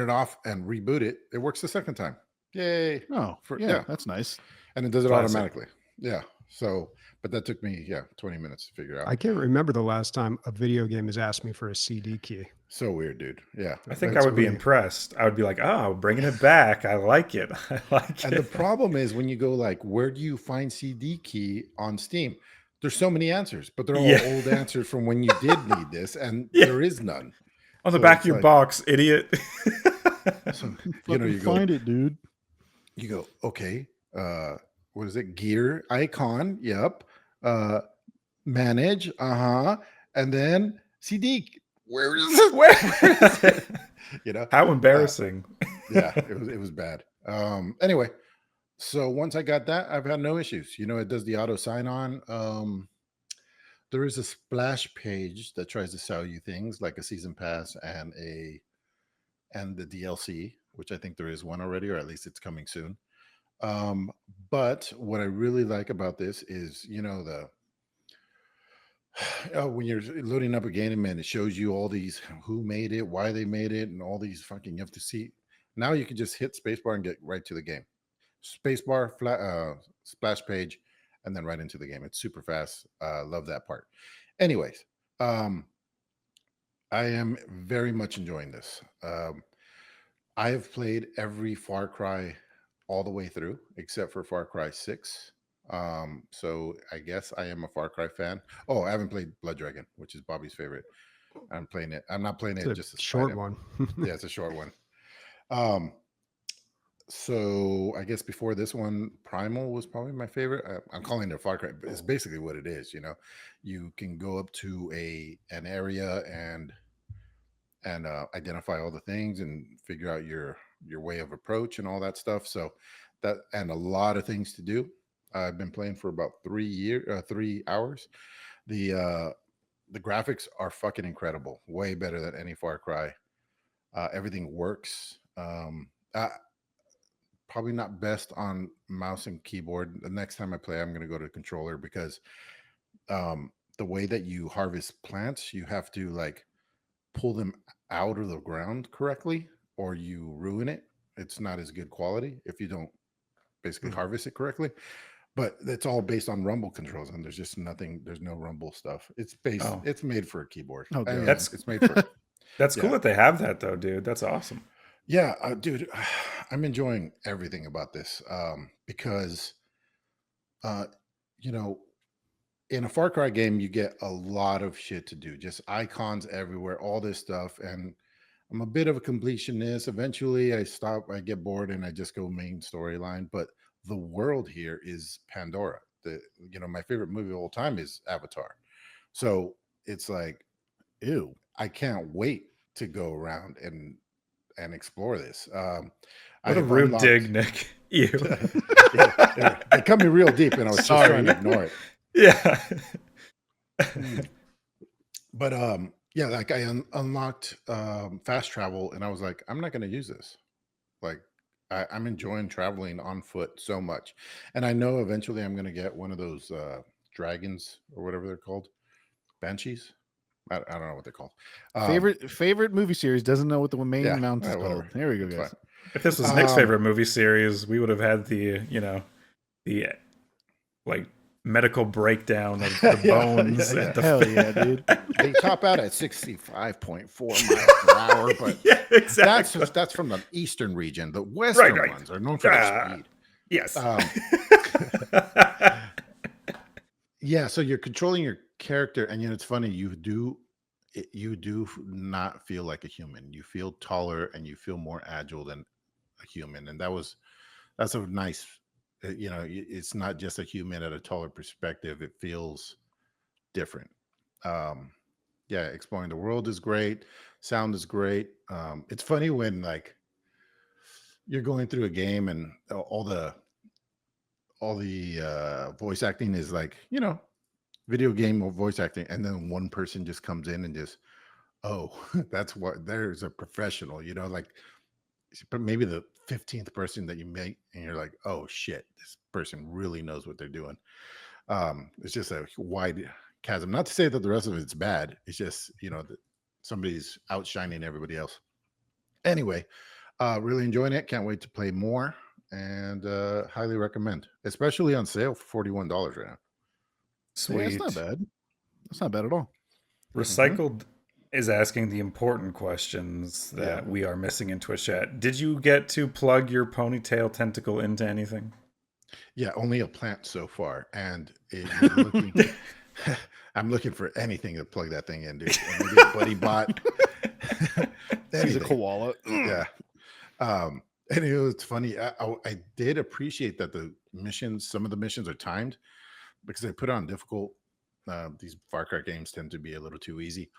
[SPEAKER 4] off and reboot it, it works the second time. Yay.
[SPEAKER 3] Oh, yeah, that's nice.
[SPEAKER 4] And it does it
[SPEAKER 1] Classic.
[SPEAKER 4] automatically. Yeah. So, but that took me 20 minutes to figure out.
[SPEAKER 2] I can't remember the last time a video game has asked me for a CD key.
[SPEAKER 4] So weird, dude. Yeah.
[SPEAKER 1] I think I would be impressed. I would be like, "Oh, bringing it back. I like it. I like
[SPEAKER 4] And
[SPEAKER 1] it."
[SPEAKER 4] the problem is when you go like, where do you find CD key on Steam? There's so many answers, but they're all old answers from when you did need this, and there is none.
[SPEAKER 1] On the back of your box, idiot.
[SPEAKER 4] So,
[SPEAKER 3] you find it, dude.
[SPEAKER 4] You go, okay, what is it? Gear icon, yep. Manage, and then CD. Where is it?
[SPEAKER 1] Where is it? How embarrassing.
[SPEAKER 4] Yeah, it was bad. Anyway, so once I got that, I've had no issues. It does the auto sign on. There is a splash page that tries to sell you things like a season pass and the DLC, which I think there is one already, or at least it's coming soon. But what I really like about this is, when you're loading up a game, man, it shows you all these who made it, why they made it, and all these fucking, you have to see. Now you can just hit spacebar and get right to the game. Spacebar, splash page, and then right into the game. It's super fast. Love that part. Anyways, Um, I am very much enjoying this. I have played every Far Cry all the way through, except for Far Cry 6. So I guess I am a Far Cry fan. Oh, I haven't played Blood Dragon, which is Bobby's favorite. I'm playing it. I'm not playing it
[SPEAKER 2] It's
[SPEAKER 4] just
[SPEAKER 2] a
[SPEAKER 4] to spite
[SPEAKER 2] short
[SPEAKER 4] him.
[SPEAKER 2] one.
[SPEAKER 4] Yeah, it's a short one. Um, so I guess before this one, Primal was probably my favorite. I'm calling it a Far Cry, but it's basically what it is. You can go up to an area and identify all the things and figure out your way of approach and all that stuff. So that, and a lot of things to do. I've been playing for about 3 hours. The graphics are fucking incredible, way better than any Far Cry. Everything works. Probably not best on mouse and keyboard. The next time I play, I'm going to go to controller because the way that you harvest plants, you have to like pull them out of the ground correctly, or you ruin it. It's not as good quality if you don't basically harvest it correctly. But it's all based on rumble controls, and there's just nothing. There's no rumble stuff. It's based.
[SPEAKER 1] Oh.
[SPEAKER 4] It's made for a keyboard.
[SPEAKER 3] Oh,
[SPEAKER 4] I mean,
[SPEAKER 3] God.
[SPEAKER 4] it's made for.
[SPEAKER 1] That's cool
[SPEAKER 4] Yeah.
[SPEAKER 1] that they have that though, dude. That's awesome.
[SPEAKER 4] Yeah, dude, I'm enjoying everything about this because, uh, you know, in a Far Cry game, you get a lot of shit to do, just icons everywhere, all this stuff. And I'm a bit of a completionist. Eventually, I get bored, and I just go main storyline. But the world here is Pandora. My favorite movie of all time is Avatar. So it's like,
[SPEAKER 3] Ew.
[SPEAKER 4] I can't wait to go around and explore this. I
[SPEAKER 1] What a
[SPEAKER 4] have
[SPEAKER 1] rude
[SPEAKER 4] unlocked.
[SPEAKER 1] dig, Nick. You.
[SPEAKER 4] It cut me real deep, and I was just
[SPEAKER 3] Sorry.
[SPEAKER 4] trying to ignore it.
[SPEAKER 1] Yeah.
[SPEAKER 4] But yeah, like I unlocked fast travel, and I was like, I'm not going to use this. Like, I'm enjoying traveling on foot so much, and I know eventually I'm going to get one of those dragons or whatever they're called, banshees. I don't know what they're called.
[SPEAKER 3] Favorite movie series doesn't know what the main
[SPEAKER 4] Yeah,
[SPEAKER 3] mount is
[SPEAKER 4] whatever.
[SPEAKER 3] called. Here we go,
[SPEAKER 4] It's
[SPEAKER 3] guys.
[SPEAKER 4] fine.
[SPEAKER 1] If this was Nick's favorite movie series, we would have had the like medical breakdown of the
[SPEAKER 4] Yeah,
[SPEAKER 1] bones.
[SPEAKER 4] yeah,
[SPEAKER 1] and the
[SPEAKER 3] Hell yeah, dude.
[SPEAKER 4] They top out at 65.4 miles per hour, but
[SPEAKER 1] yeah, exactly.
[SPEAKER 4] that's from the eastern region. The western
[SPEAKER 1] right.
[SPEAKER 4] ones are known for their speed.
[SPEAKER 1] Yes.
[SPEAKER 4] Yeah, so you're controlling your character, and it's funny. You do not feel like a human. You feel taller, and you feel more agile than a human, and that's a nice. It's not just a human at a taller perspective. It feels different. Yeah, exploring the world is great. Sound is great. It's funny when like you're going through a game and all the voice acting is like, video game or voice acting, and then one person just comes in and just, oh, that's what, there's a professional, like maybe the 15th person that you meet, and you're like, oh shit, this person really knows what they're doing. It's just a wide chasm. Not to say that the rest of it's bad. It's just, that somebody's outshining everybody else. Anyway, really enjoying it. Can't wait to play more, and highly recommend, especially on sale for $41 right now.
[SPEAKER 1] Sweet.
[SPEAKER 3] Yeah, that's not bad. That's not bad at all.
[SPEAKER 1] Recycled is asking the important questions that we are missing in Twitch chat. Did you get to plug your ponytail tentacle into anything?
[SPEAKER 4] Yeah, only a plant so far, and I'm looking for anything to plug that thing in, dude. Maybe a buddy bot.
[SPEAKER 3] He's a koala.
[SPEAKER 4] Yeah. And it was funny. I did appreciate that some of the missions are timed, because they put on difficult. These Far Cry games tend to be a little too easy,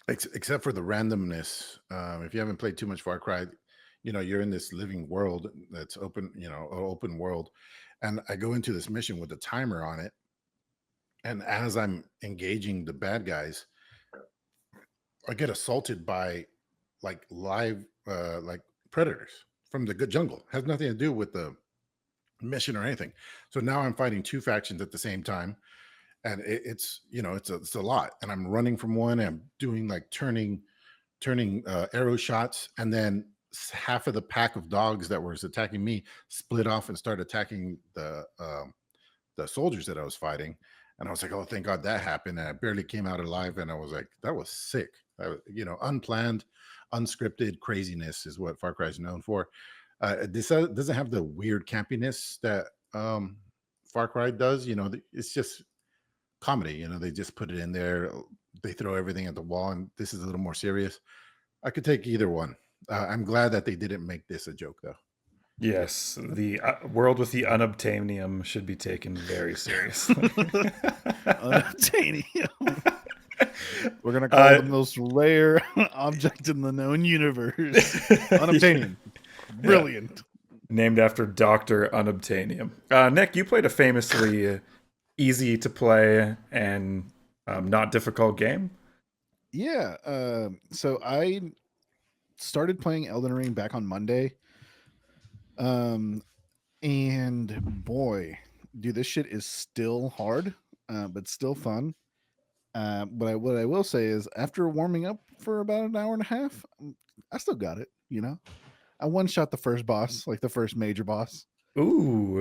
[SPEAKER 4] except for the randomness. If you haven't played too much Far Cry, you're in this living world that's open, an open world. And I go into this mission with a timer on it. And as I'm engaging the bad guys, I get assaulted by like live, like predators from the good jungle. Has nothing to do with the mission or anything. So now I'm fighting two factions at the same time. And it's a lot. And I'm running from one, and I'm doing like turning arrow shots, and then half of the pack of dogs that was attacking me split off and started attacking the soldiers that I was fighting. And I was like, oh, thank God that happened. And I barely came out alive. And I was like, that was sick. Unplanned, unscripted craziness is what Far Cry is known for. This doesn't have the weird campiness that Far Cry does. It's just comedy. They just put it in there. They throw everything at the wall. And this is a little more serious. I could take either one. I'm glad that they didn't make this a joke, though.
[SPEAKER 1] Yes, the world with the unobtainium should be taken very seriously.
[SPEAKER 3] Unobtainium. We're gonna call the most rare object in the known universe. Unobtainium. Brilliant.
[SPEAKER 1] Named after Dr. Unobtainium. Nick, you played a famously easy to play and not difficult game.
[SPEAKER 3] Yeah. So I started playing Elden Ring back on Monday. And boy, dude, this shit is still hard, but still fun. But what I will say is, after warming up for about an hour and a half, I still got it. I one shot the first boss, like the first major boss.
[SPEAKER 1] Ooh.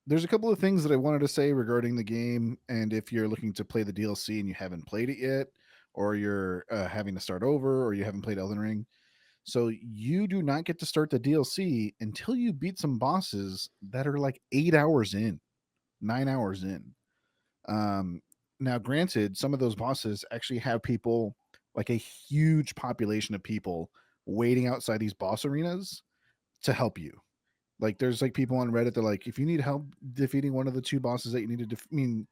[SPEAKER 3] There's a couple of things that I wanted to say regarding the game, and if you're looking to play the DLC and you haven't played it yet, or you're having to start over, or you haven't played Elden Ring. So you do not get to start the DLC until you beat some bosses that are like 8 hours in, 9 hours in. Now, granted, some of those bosses actually have people, like a huge population of people waiting outside these boss arenas to help you. Like, there's like people on Reddit, they're like, if you need help defeating one of the two bosses that you need to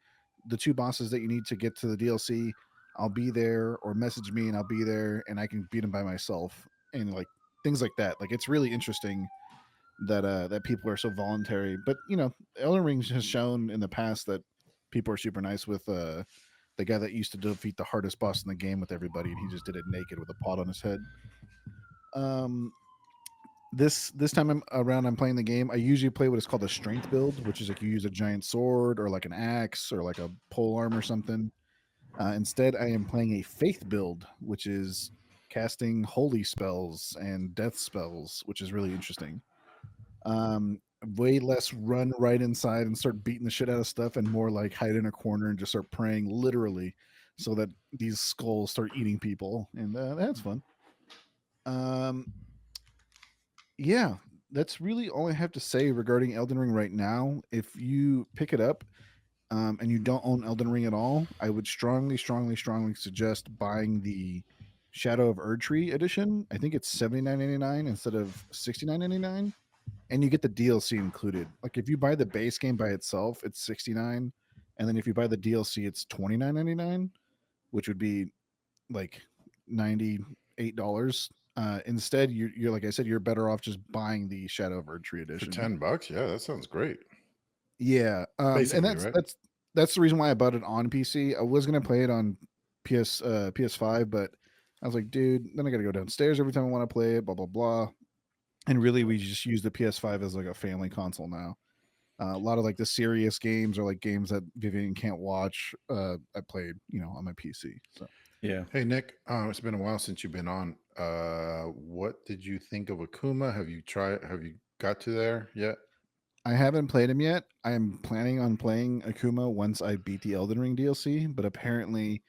[SPEAKER 3] the two bosses that you need to get to the DLC, I'll be there, or message me and I'll be there, and I can beat them by myself, and like things like that. Like, it's really interesting that people are so voluntary. But Elden Ring has shown in the past that people are super nice with the guy that used to defeat the hardest boss in the game with everybody, and he just did it naked with a pot on his head. This time around, I'm playing the game. I usually play what is called a strength build, which is like you use a giant sword or like an axe or like a pole arm or something. Instead, I am playing a faith build, which is casting holy spells and death spells, which is really interesting. Way less run right inside and start beating the shit out of stuff, and more like hide in a corner and just start praying literally, so that these skulls start eating people, and that's fun. Yeah, that's really all I have to say regarding Elden Ring right now. If you pick it up and you don't own Elden Ring at all, I would strongly suggest buying the Shadow of Erdtree edition. I think it's $79.99 instead of $69.99, and you get the DLC included. Like, if you buy the base game by itself, it's $69, and then if you buy the DLC, it's $29.99, which would be like $98. Instead, you're like I said, you're better off just buying the Shadow of Erdtree
[SPEAKER 4] For
[SPEAKER 3] edition.
[SPEAKER 4] $10, yeah, that sounds great.
[SPEAKER 3] Yeah, and
[SPEAKER 4] Basically, right?
[SPEAKER 3] that's the reason why I bought it on PC. I was gonna play it on PS5, but I was like, dude, then I gotta go downstairs every time I want to play it. Blah blah blah. And really, we just use the PS5 as like a family console now. A lot of like the serious games or like games that Vivian can't watch, I played on my PC. So
[SPEAKER 1] Yeah.
[SPEAKER 4] Hey, Nick, it's been a while since you've been on. What did you think of Akuma? Have you got to there yet?
[SPEAKER 3] I haven't played him yet. I am planning on playing Akuma once I beat the Elden Ring DLC, but apparently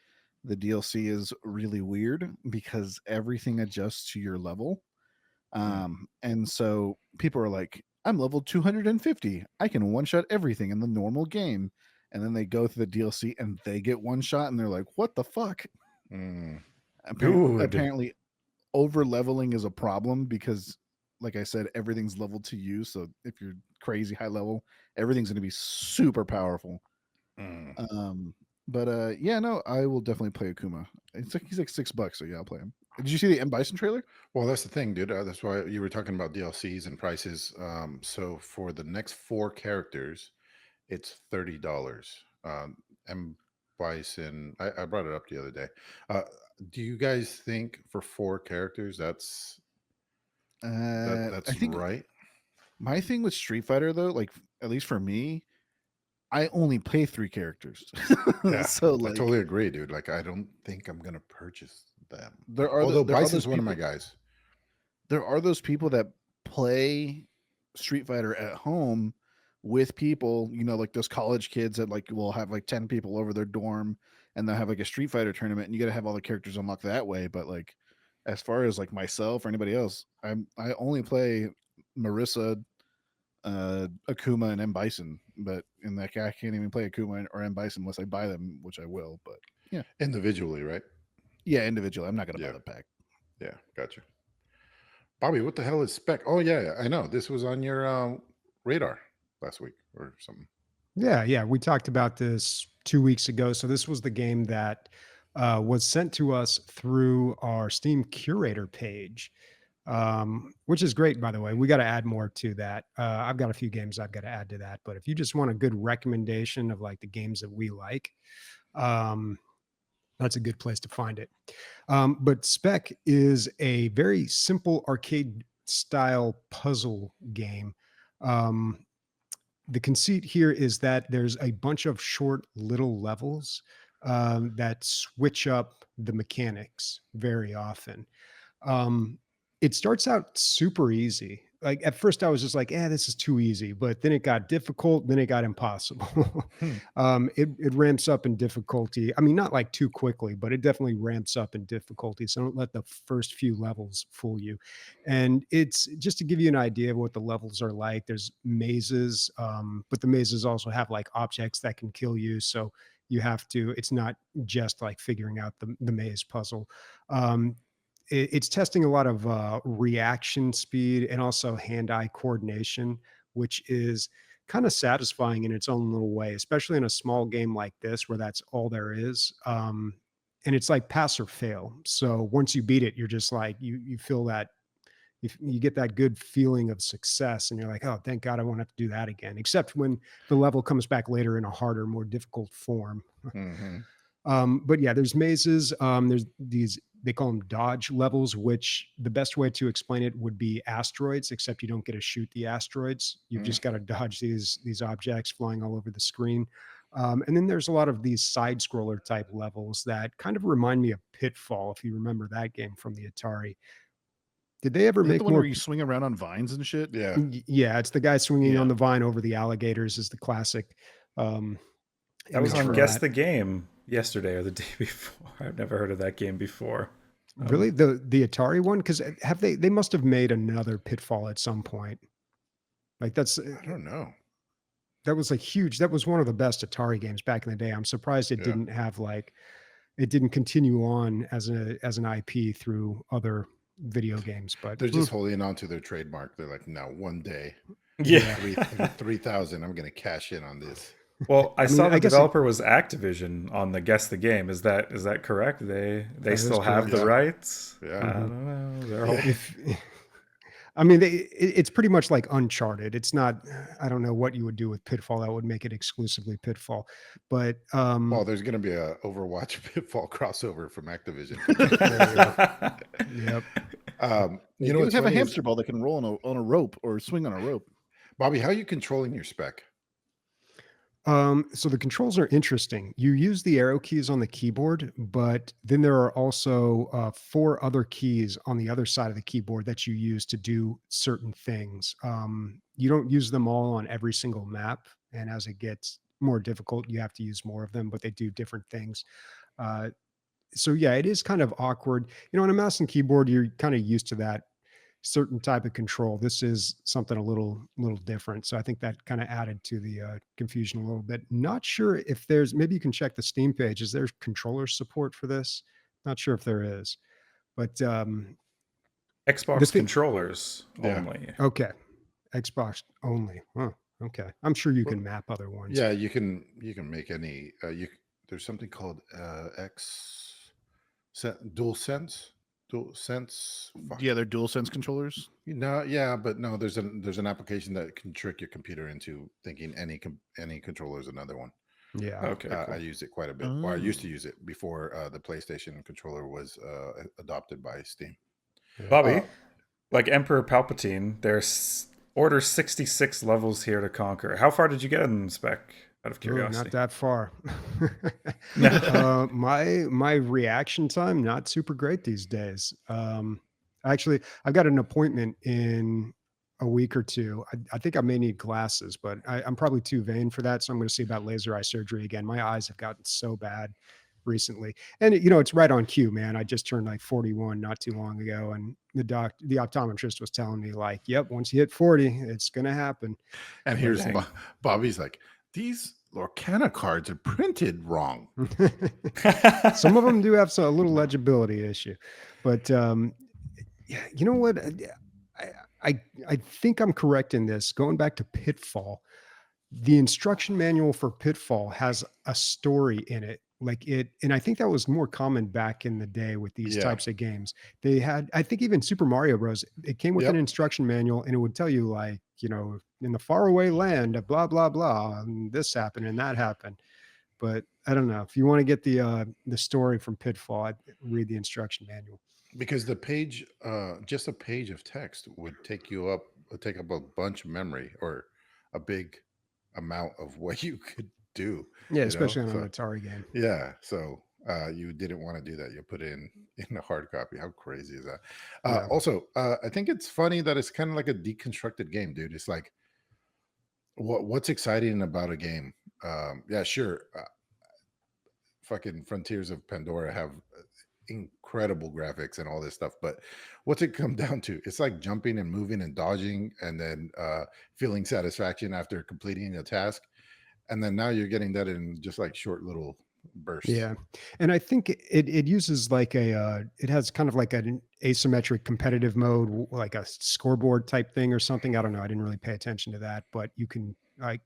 [SPEAKER 3] the DLC is really weird because everything adjusts to your level. And so people are like, I'm level 250. I can one shot everything in the normal game. And then they go through the DLC and they get one shot and they're like, what the fuck? Apparently over leveling is a problem because, like I said, everything's leveled to you. So if you're crazy high level, everything's going to be super powerful. But yeah, no, I will definitely play Akuma. He's like $6, so yeah, I'll play him. Did you see the M Bison trailer?
[SPEAKER 4] Well, that's the thing, dude. That's why you were talking about DLCs and prices. So for the next 4 characters, it's $30. M Bison, I brought it up the other day. Do you guys think for 4 characters that's
[SPEAKER 3] I think
[SPEAKER 4] right?
[SPEAKER 3] my thing with Street Fighter, though, like at least for me, I only play 3 characters.
[SPEAKER 4] Yeah,
[SPEAKER 3] So
[SPEAKER 4] I
[SPEAKER 3] like,
[SPEAKER 4] totally agree, dude. Like, I don't think I'm gonna purchase them.
[SPEAKER 3] there are
[SPEAKER 4] Although
[SPEAKER 3] there are
[SPEAKER 4] Bison's
[SPEAKER 3] those
[SPEAKER 4] one of
[SPEAKER 3] people,
[SPEAKER 4] my guys.
[SPEAKER 3] there are those people that play Street Fighter at home, with people, like those college kids that like will have like 10 people over their dorm, and they'll have like a Street Fighter tournament, and you got to have all the characters unlocked that way. But like, as far as like myself or anybody else, I only play Marissa, Akuma, and M Bison. But in that, I can't even play Akuma or M Bison unless I buy them, which I will. But yeah,
[SPEAKER 4] Individually, right?
[SPEAKER 3] yeah, individually, I'm not gonna buy
[SPEAKER 4] Yeah.
[SPEAKER 3] the pack.
[SPEAKER 4] Yeah, gotcha. Bobby, what the hell is Spec? Oh yeah, I know. This was on your radar last week or something.
[SPEAKER 2] Yeah. We talked about this 2 weeks ago. So this was the game that was sent to us through our Steam curator page, which is great, by the way. We got to add more to that. I've got a few games I've got to add to that. But if you just want a good recommendation of like the games that we like, that's a good place to find it. But Spec is a very simple arcade style puzzle game. The conceit here is that there's a bunch of short little levels that switch up the mechanics very often. Um, it starts out super easy. Like at first I was just like, this is too easy, but then it got difficult, then it got impossible. It ramps up in difficulty. I mean, not like too quickly, but it definitely ramps up in difficulty. So don't let the first few levels fool you. And it's just to give you an idea of what the levels are like. There's mazes, but the mazes also have like objects that can kill you. So you have to, it's not just like figuring out the maze puzzle. It's testing a lot of reaction speed and also hand-eye coordination, which is kind of satisfying in its own little way, especially in a small game like this where that's all there is. And it's like pass or fail. So once you beat it, you're just like you feel that you get that good feeling of success, and you're like, oh, thank God I won't have to do that again. Except when the level comes back later in a harder, more difficult form. But yeah, there's mazes. There's these, they call them dodge levels, which the best way to explain it would be asteroids, except you don't get to shoot the asteroids. You've just got to dodge these objects flying all over the screen. And then there's a lot of these side scroller type levels that kind of remind me of Pitfall, if you remember that game from the Atari. Did they ever
[SPEAKER 3] Is that
[SPEAKER 2] make
[SPEAKER 3] the one
[SPEAKER 2] more?
[SPEAKER 3] where you swing around on vines and shit?
[SPEAKER 4] Yeah.
[SPEAKER 2] Yeah, it's the guy swinging
[SPEAKER 3] Yeah.
[SPEAKER 2] on the vine over the alligators is the classic.
[SPEAKER 1] That was
[SPEAKER 2] image
[SPEAKER 1] on
[SPEAKER 2] for
[SPEAKER 1] Guess
[SPEAKER 2] that.
[SPEAKER 1] the Game yesterday or the day before. I've never heard of that game before.
[SPEAKER 2] Really, the Atari one? Because have they must have made another Pitfall at some point. Like
[SPEAKER 4] I don't know.
[SPEAKER 2] that was a huge. That was one of the best Atari games back in the day. I'm surprised it
[SPEAKER 4] Yeah.
[SPEAKER 2] didn't have like it didn't continue on as an IP through other video games. But
[SPEAKER 4] They're just holding on to their trademark. They're like, now one day,
[SPEAKER 1] Yeah.
[SPEAKER 4] 3,000, I'm going to cash in on this.
[SPEAKER 1] Well, I
[SPEAKER 2] mean,
[SPEAKER 1] saw the
[SPEAKER 2] I guess
[SPEAKER 1] developer was Activision on the Guess the Game. Is that correct? They
[SPEAKER 2] is
[SPEAKER 1] still have
[SPEAKER 2] correct.
[SPEAKER 1] the rights?
[SPEAKER 4] Yeah.
[SPEAKER 1] I don't know. They're
[SPEAKER 4] Yeah.
[SPEAKER 1] all-
[SPEAKER 2] if I mean, it's pretty much like Uncharted. It's not. I don't know what you would do with Pitfall that would make it exclusively Pitfall, but
[SPEAKER 4] Well, there's going to be a Overwatch Pitfall crossover from Activision.
[SPEAKER 2] yep.
[SPEAKER 3] You
[SPEAKER 4] know
[SPEAKER 3] know,
[SPEAKER 4] what's
[SPEAKER 3] have a
[SPEAKER 4] funny is-
[SPEAKER 3] hamster ball that can roll on a rope or swing on a rope.
[SPEAKER 4] Bobby, how are you controlling your Spec?
[SPEAKER 2] So the controls are interesting. You use the arrow keys on the keyboard, but then there are also 4 other keys on the other side of the keyboard that you use to do certain things. You don't use them all on every single map, and as it gets more difficult, you have to use more of them, but they do different things. So yeah, it is kind of awkward. You know, on a mouse and keyboard, you're kind of used to that certain type of control. This is something a little different. So I think that kind of added to the confusion a little bit. Not sure if there's, maybe you can check the Steam page. Is there controller support for this? Not sure if there is, but
[SPEAKER 1] Xbox
[SPEAKER 2] thing-
[SPEAKER 1] controllers
[SPEAKER 4] Yeah.
[SPEAKER 1] only.
[SPEAKER 2] okay. Xbox only. Huh. Okay. I'm sure you can map other ones.
[SPEAKER 4] Yeah, you can make any. There's something called Dual Sense.
[SPEAKER 3] Yeah, they're DualSense controllers.
[SPEAKER 4] No, yeah, but no. There's an application that can trick your computer into thinking any controller is another one.
[SPEAKER 2] Yeah.
[SPEAKER 1] Okay.
[SPEAKER 4] I
[SPEAKER 1] Cool.
[SPEAKER 4] use it quite a bit. Well, I used to use it before the PlayStation controller was adopted by Steam.
[SPEAKER 1] Bobby, like Emperor Palpatine, there's order 66 levels here to conquer. How far did you get in Spec? Out of
[SPEAKER 2] Ooh,
[SPEAKER 1] curiosity.
[SPEAKER 2] not that far. My reaction time not super great these days. Actually, I've got an appointment in a week or two. I think I may need glasses, but I'm probably too vain for that. So I'm going to see about laser eye surgery again. My eyes have gotten so bad recently, and it's right on cue, man. I just turned like 41 not too long ago, and the optometrist was telling me like, "Yep, once you hit 40, it's going to happen."
[SPEAKER 4] And here's
[SPEAKER 1] Dang.
[SPEAKER 4] Bobby's like, these Lorcana cards are printed wrong.
[SPEAKER 2] Some of them do have a little legibility issue, but yeah, you know what? I think I'm correct in this. Going back to Pitfall, the instruction manual for Pitfall has a story in it. Like and I think that was more common back in the day with these
[SPEAKER 4] Yeah.
[SPEAKER 2] types of games. They had, I think even Super Mario Bros. It came with
[SPEAKER 4] Yep.
[SPEAKER 2] an instruction manual, and it would tell you like, in the faraway land of blah blah blah, and this happened and that happened. But I don't know if you want to get the story from Pitfall, I'd read the instruction manual.
[SPEAKER 4] Because the page, just a page of text would take up a bunch of memory or a big amount of what you could do.
[SPEAKER 2] Yeah,
[SPEAKER 4] you
[SPEAKER 2] especially
[SPEAKER 4] know?
[SPEAKER 2] on
[SPEAKER 4] So,
[SPEAKER 2] an Atari game.
[SPEAKER 4] yeah. So you didn't want to do that. You put it in a hard copy. How crazy is that?
[SPEAKER 2] Yeah.
[SPEAKER 4] Also, I think it's funny that it's kind of like a deconstructed game, dude. It's like, what's exciting about a game? Yeah, sure. Fucking Frontiers of Pandora have incredible graphics and all this stuff, but what's it come down to? It's like jumping and moving and dodging, and then feeling satisfaction after completing a task, and then now you're getting that in just like short little bursts.
[SPEAKER 2] Yeah, and I think it uses like it has kind of like an asymmetric competitive mode, like a scoreboard type thing or something. I don't know. I didn't really pay attention to that, but you can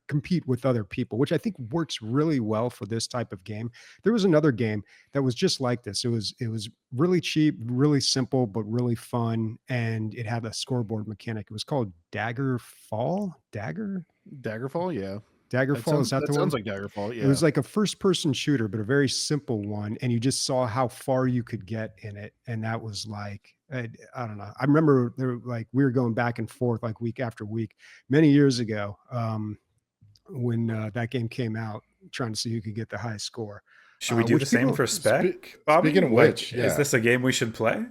[SPEAKER 2] compete with other people, which I think works really well for this type of game. There was another game that was just like this. It was really cheap, really simple, but really fun, and it had a scoreboard mechanic. It was called Daggerfall.
[SPEAKER 3] Daggerfall, yeah.
[SPEAKER 2] Daggerfall, is that the one?
[SPEAKER 3] Sounds like Daggerfall, yeah.
[SPEAKER 2] It was like a first-person shooter, but a very simple one, and you just saw how far you could get in it, and that was like, I don't know. I remember we were going back and forth like week after week many years ago, when that game came out, trying to see who could get the high score.
[SPEAKER 1] Should we do
[SPEAKER 2] which
[SPEAKER 1] the same
[SPEAKER 2] people-
[SPEAKER 1] for Spec, Bobby?
[SPEAKER 4] Speaking of
[SPEAKER 1] Like,
[SPEAKER 4] which,
[SPEAKER 1] is
[SPEAKER 4] yeah.
[SPEAKER 1] this a game we should play?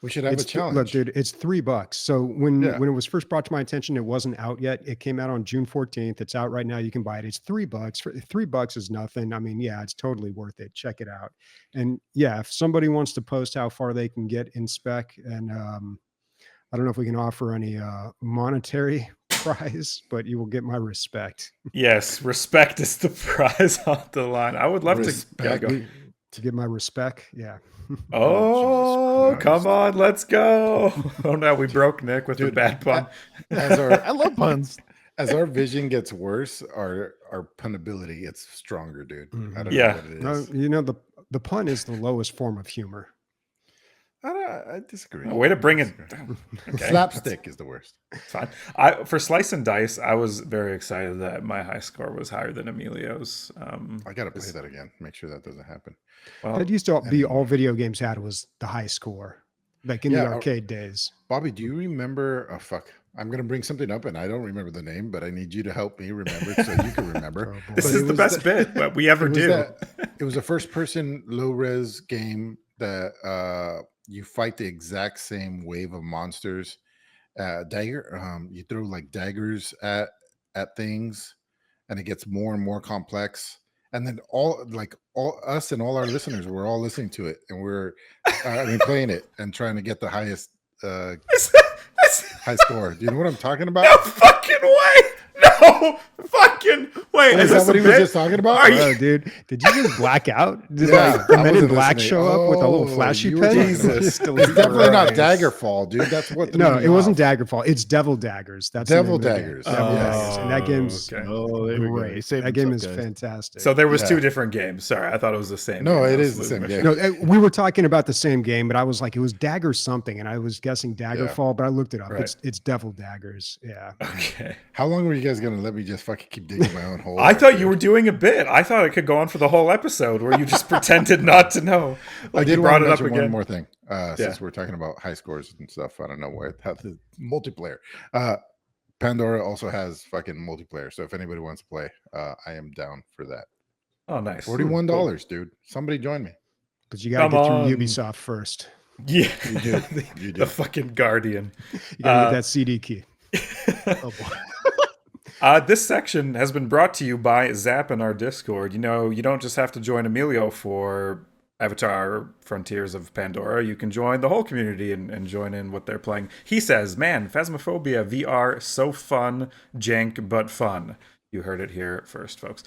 [SPEAKER 4] We should have a challenge.
[SPEAKER 2] Look, dude, it's $3. So when
[SPEAKER 4] Yeah.
[SPEAKER 2] it was first brought to my attention, it wasn't out yet. It came out on June 14th. It's out right now. You can buy it. It's $3. For $3 is nothing. I mean, yeah, it's totally worth it. Check it out. And yeah, if somebody wants to post how far they can get in Spec, and I don't know if we can offer any monetary prize, but you will get my respect.
[SPEAKER 1] Yes, respect is the prize on the line. I would love
[SPEAKER 4] Respect.
[SPEAKER 2] To get my respect, yeah.
[SPEAKER 1] Oh,
[SPEAKER 4] Jesus
[SPEAKER 1] come
[SPEAKER 4] Christ.
[SPEAKER 1] on, let's go. Oh no, we broke Nick with the
[SPEAKER 4] Dude,
[SPEAKER 1] bad pun.
[SPEAKER 4] As our
[SPEAKER 3] I love puns.
[SPEAKER 4] as our vision gets worse, our punability gets stronger, dude. I don't
[SPEAKER 1] Yeah.
[SPEAKER 4] know what it
[SPEAKER 2] No,
[SPEAKER 4] is.
[SPEAKER 2] the pun is the lowest form of humor.
[SPEAKER 4] I disagree.
[SPEAKER 1] Way to bring it
[SPEAKER 4] Disagree.
[SPEAKER 1] down. Okay,
[SPEAKER 4] Slapstick is the worst.
[SPEAKER 1] that's fine. For Slice and Dice, I was very excited that my high score was higher than Emilio's.
[SPEAKER 4] I gotta play that again. Make sure that doesn't happen.
[SPEAKER 1] Well,
[SPEAKER 2] That used to be all video games had was the high score, like in the
[SPEAKER 4] Yeah,
[SPEAKER 2] arcade days.
[SPEAKER 4] Bobby, do you remember? Oh fuck! I'm gonna bring something up, and I don't remember the name, but I need you to help me remember so you can remember.
[SPEAKER 2] Oh, boy.
[SPEAKER 1] this
[SPEAKER 4] But
[SPEAKER 1] is
[SPEAKER 4] it
[SPEAKER 1] the
[SPEAKER 4] was
[SPEAKER 1] best bit that we ever
[SPEAKER 4] it was
[SPEAKER 1] do.
[SPEAKER 4] It was a first-person low-res game that you fight the exact same wave of monsters. Dagger. You throw like daggers at things, and it gets more and more complex. And then all us and all our listeners were all listening to it, and we're playing it and trying to get the highest high score. Do you know what I'm talking about?
[SPEAKER 1] No fucking way! No fucking way!
[SPEAKER 4] Is that what he was just talking about?
[SPEAKER 1] Are you-
[SPEAKER 2] Oh, dude, did you just black out? Did
[SPEAKER 4] Yeah,
[SPEAKER 2] like the
[SPEAKER 4] I
[SPEAKER 2] Men in
[SPEAKER 4] wasn't
[SPEAKER 2] Black
[SPEAKER 4] listening.
[SPEAKER 2] show up with a little
[SPEAKER 4] Oh,
[SPEAKER 2] flashy
[SPEAKER 4] you were
[SPEAKER 2] pen?
[SPEAKER 4] talking about-
[SPEAKER 2] Just
[SPEAKER 1] Jesus
[SPEAKER 2] delete
[SPEAKER 4] It's definitely not
[SPEAKER 1] Christ.
[SPEAKER 4] Daggerfall, dude. That's what.
[SPEAKER 2] No,
[SPEAKER 4] threw me
[SPEAKER 2] it wasn't
[SPEAKER 4] off.
[SPEAKER 2] Daggerfall. It's Devil Daggers. That's the
[SPEAKER 4] Devil
[SPEAKER 2] name of the game.
[SPEAKER 4] Daggers.
[SPEAKER 2] Devil
[SPEAKER 1] Oh,
[SPEAKER 2] Daggers, and that game's
[SPEAKER 1] okay.
[SPEAKER 3] Oh, there we go. You
[SPEAKER 2] great.
[SPEAKER 3] saved
[SPEAKER 2] That game is
[SPEAKER 3] himself, guys.
[SPEAKER 2] fantastic.
[SPEAKER 1] So there was
[SPEAKER 4] Yeah.
[SPEAKER 1] two different games. Sorry, I thought it was the same.
[SPEAKER 4] No,
[SPEAKER 1] game. I
[SPEAKER 4] it
[SPEAKER 1] was
[SPEAKER 4] is the
[SPEAKER 1] losing
[SPEAKER 4] same
[SPEAKER 1] my
[SPEAKER 4] game.
[SPEAKER 1] shit.
[SPEAKER 2] no, we were talking about the same game, but I was like, it was Dagger something, and I was guessing Daggerfall, but I looked it up.
[SPEAKER 1] Right.
[SPEAKER 2] It's Devil Daggers. Yeah.
[SPEAKER 1] Okay.
[SPEAKER 4] How long were you guys gonna let me just fucking keep digging my own hole?
[SPEAKER 1] I
[SPEAKER 4] right
[SPEAKER 1] thought
[SPEAKER 4] there?
[SPEAKER 1] you were doing a bit. I thought it could go on for the whole episode where you just pretended not to know.
[SPEAKER 4] I
[SPEAKER 1] Like
[SPEAKER 4] did
[SPEAKER 1] you
[SPEAKER 4] want
[SPEAKER 1] brought
[SPEAKER 4] to
[SPEAKER 1] it up
[SPEAKER 4] mention one
[SPEAKER 1] again.
[SPEAKER 4] more thing. Since we're talking about high scores and stuff, I don't know how the multiplayer. Pandora also has fucking multiplayer. So if anybody wants to play, I am down for that.
[SPEAKER 1] Oh, nice.
[SPEAKER 4] $41, dude. Somebody join me.
[SPEAKER 2] But you got to
[SPEAKER 1] Come
[SPEAKER 2] get
[SPEAKER 1] on.
[SPEAKER 2] through Ubisoft first.
[SPEAKER 1] Yeah,
[SPEAKER 4] You do. You do.
[SPEAKER 1] the fucking Guardian.
[SPEAKER 2] You got to
[SPEAKER 1] Uh,
[SPEAKER 2] get that CD key. Oh boy.
[SPEAKER 1] This section has been brought to you by Zap in our Discord. You know, you don't just have to join Emilio for Avatar Frontiers of Pandora. You can join the whole community and join in what they're playing. He says, man, Phasmophobia VR, so fun, jank, but fun. You heard it here first, folks.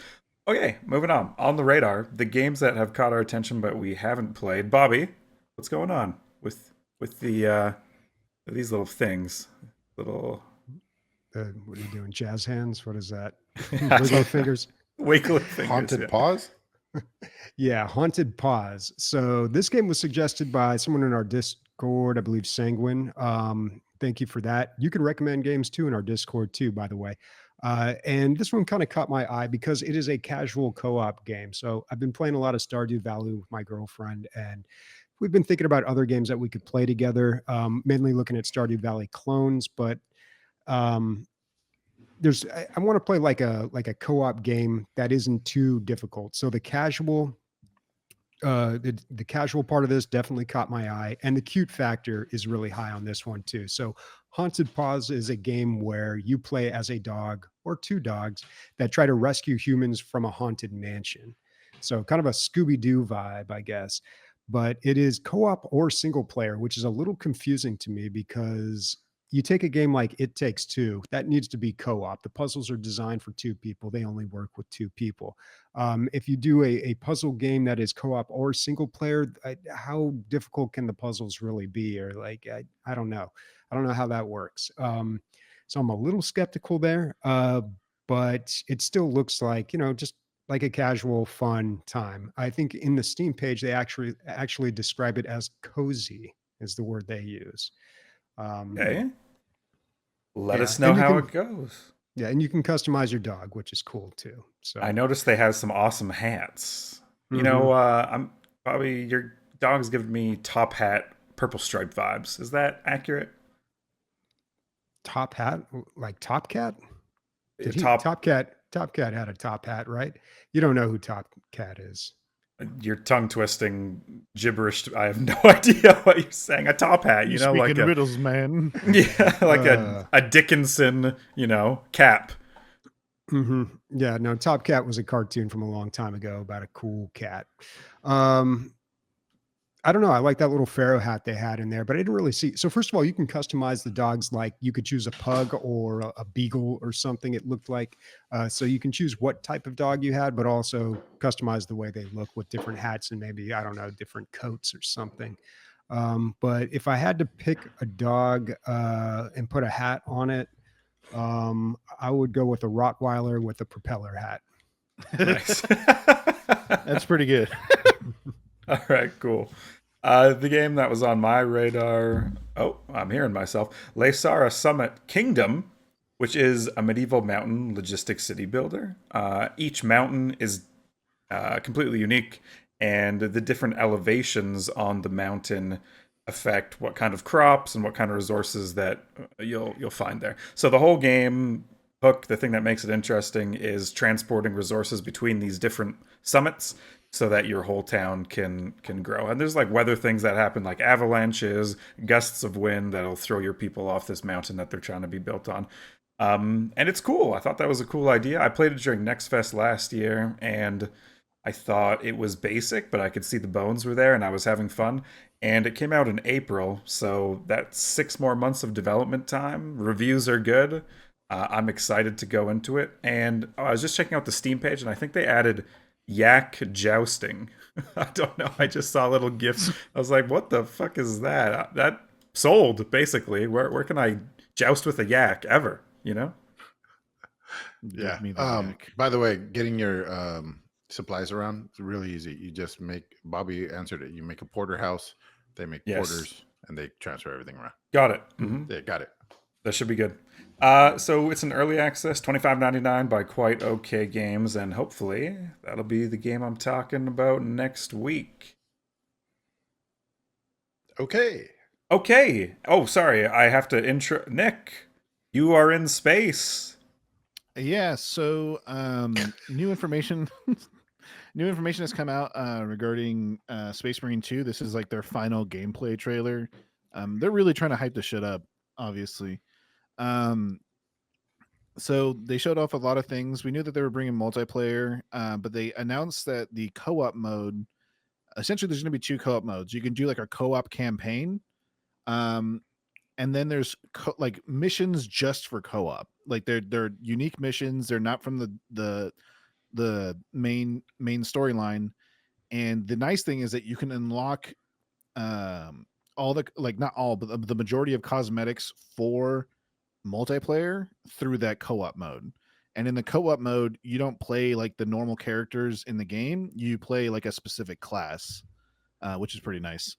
[SPEAKER 1] Okay, moving on. On the radar, the games that have caught our attention but we haven't played. Bobby, what's going on with these little things? Little
[SPEAKER 2] What are you doing? Jazz hands? What is that? Wiggle fingers?
[SPEAKER 1] wiggly fingers.
[SPEAKER 4] Haunted
[SPEAKER 1] yeah.
[SPEAKER 4] Paws?
[SPEAKER 2] Yeah, Haunted Paws. So this game was suggested by someone in our Discord, I believe Sanguine. Thank you for that. You can recommend games too in our Discord too, by the way. And this one kind of caught my eye because it is a casual co-op game. So I've been playing a lot of Stardew Valley with my girlfriend, and we've been thinking about other games that we could play together, mainly looking at Stardew Valley clones, but um, I want to play like a co-op game that isn't too difficult. So the casual part of this definitely caught my eye, and the cute factor is really high on this one too. So Haunted Paws is a game where you play as a dog or two dogs that try to rescue humans from a haunted mansion. So kind of a Scooby-Doo vibe, I guess. But it is co-op or single player, which is a little confusing to me because you take a game like It Takes Two, that needs to be co-op. The puzzles are designed for two people. They only work with two people. If you do a puzzle game that is co-op or single player, how difficult can the puzzles really be? Or like, I don't know. I don't know how that works. So I'm a little skeptical there, but it still looks like, just like a casual, fun time. I think in the Steam page, they actually describe it as cozy is the word they use.
[SPEAKER 1] Okay. Let
[SPEAKER 2] Yeah,
[SPEAKER 1] us know
[SPEAKER 2] and you
[SPEAKER 1] how
[SPEAKER 2] can
[SPEAKER 1] it goes.
[SPEAKER 2] yeah, and you can customize your dog, which is cool too. So
[SPEAKER 1] I noticed they have some awesome hats. You
[SPEAKER 2] Mhm.
[SPEAKER 1] know, I'm Bobby, your dog's giving me top hat, purple stripe vibes. Is that accurate?
[SPEAKER 2] Top hat, like Top Cat. Did he
[SPEAKER 1] Top,
[SPEAKER 2] Top Cat? Top Cat had a top hat, right? You don't know who Top Cat is.
[SPEAKER 1] your tongue twisting gibberish. I have no idea what you're saying. A top hat,
[SPEAKER 3] You
[SPEAKER 1] know,
[SPEAKER 3] speak
[SPEAKER 1] like
[SPEAKER 3] in
[SPEAKER 1] a
[SPEAKER 3] riddles, man.
[SPEAKER 1] yeah, like
[SPEAKER 2] Uh,
[SPEAKER 1] a Dickinson, cap.
[SPEAKER 2] Yeah, no, Top Cat was a cartoon from a long time ago about a cool cat. Um, I don't know. I like that little pharaoh hat they had in there, but I didn't really see. So first of all, you can customize the dogs. Like you could choose a pug or a beagle or something. It looked like, so you can choose what type of dog you had, but also customize the way they look with different hats and maybe, I don't know, different coats or something. But if I had to pick a dog and put a hat on it, I would go with a Rottweiler with a propeller hat.
[SPEAKER 1] Nice.
[SPEAKER 3] That's pretty good.
[SPEAKER 1] All right, cool. The game that was on my radar. Oh, I'm hearing myself. Laysara Summit Kingdom, which is a medieval mountain logistics city builder. Each mountain is completely unique, and the different elevations on the mountain affect what kind of crops and what kind of resources that you'll find there. So the whole game hook, the thing that makes it interesting, is transporting resources between these different summits so that your whole town can grow. And there's like weather things that happen, like avalanches, gusts of wind that'll throw your people off this mountain that they're trying to be built on. And it's cool. I thought that was a cool idea. I played it during Next Fest last year, and I thought it was basic, but I could see the bones were there, and I was having fun. And it came out in April, so that's 6 more months of development time. Reviews are good. I'm excited to go into it. And I was just checking out the Steam page, and I think they added yak jousting. I don't know. I just saw a little gif. I was like, what the fuck is that? That sold, basically. Where can I joust with a yak ever?
[SPEAKER 4] Yeah.
[SPEAKER 3] Give me the yak.
[SPEAKER 4] By the way, getting your supplies around is really easy. You just Bobby answered it. You make a porterhouse, they make
[SPEAKER 1] Yes.
[SPEAKER 4] porters, and they transfer everything around.
[SPEAKER 1] Got it. Mm-hmm.
[SPEAKER 4] Yeah, got it.
[SPEAKER 1] That should be good. So it's an early access, $25.99 by Quite Okay Games, and hopefully that'll be the game I'm talking about next week.
[SPEAKER 4] Okay.
[SPEAKER 1] Okay. Oh, sorry. I have to intro. Nick, you are in space.
[SPEAKER 3] Yeah, so new information has come out regarding Space Marine 2. This is like their final gameplay trailer. They're really trying to hype the shit up, obviously. So they showed off a lot of things. We knew that they were bringing multiplayer, but they announced that the co-op mode, essentially there's going to be 2 co-op modes. You can do like a co-op campaign, and then there's like missions just for co-op. Like they're unique missions. They're not from the main storyline. And the nice thing is that you can unlock all the, like, not all, but the majority of cosmetics for multiplayer through that co-op mode. And in the co-op mode, you don't play like the normal characters in the game. You play like a specific class, which is pretty nice.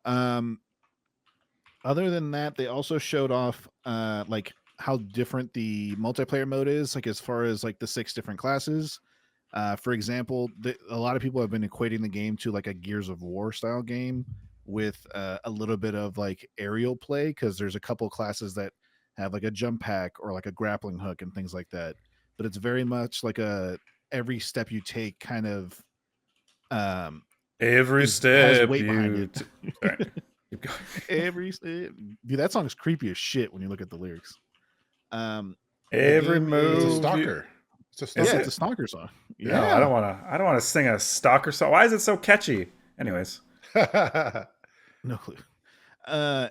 [SPEAKER 3] Other than that, they also showed off like how different the multiplayer mode is, like as far as like the 6 different classes. For example, a lot of people have been equating the game to like a Gears of War style game with a little bit of like aerial play, because there's a couple classes that have like a jump pack or like a grappling hook and things like that. But it's very much like a every step you take kind of
[SPEAKER 1] Every
[SPEAKER 3] has
[SPEAKER 1] step
[SPEAKER 3] weight behind
[SPEAKER 1] you.
[SPEAKER 3] it.
[SPEAKER 1] Sorry. Keep going.
[SPEAKER 3] Every step, dude, that song's creepy as shit when you look at the lyrics. The
[SPEAKER 1] Every
[SPEAKER 3] game
[SPEAKER 1] move.
[SPEAKER 4] It's a
[SPEAKER 3] is-
[SPEAKER 4] stalker. It's a
[SPEAKER 1] Is
[SPEAKER 3] Yeah,
[SPEAKER 4] stalker.
[SPEAKER 3] it's a stalker song.
[SPEAKER 1] No,
[SPEAKER 3] Yeah,
[SPEAKER 1] I don't want to. I don't want to sing a stalker song. Why is it so catchy? Anyways,
[SPEAKER 3] no clue.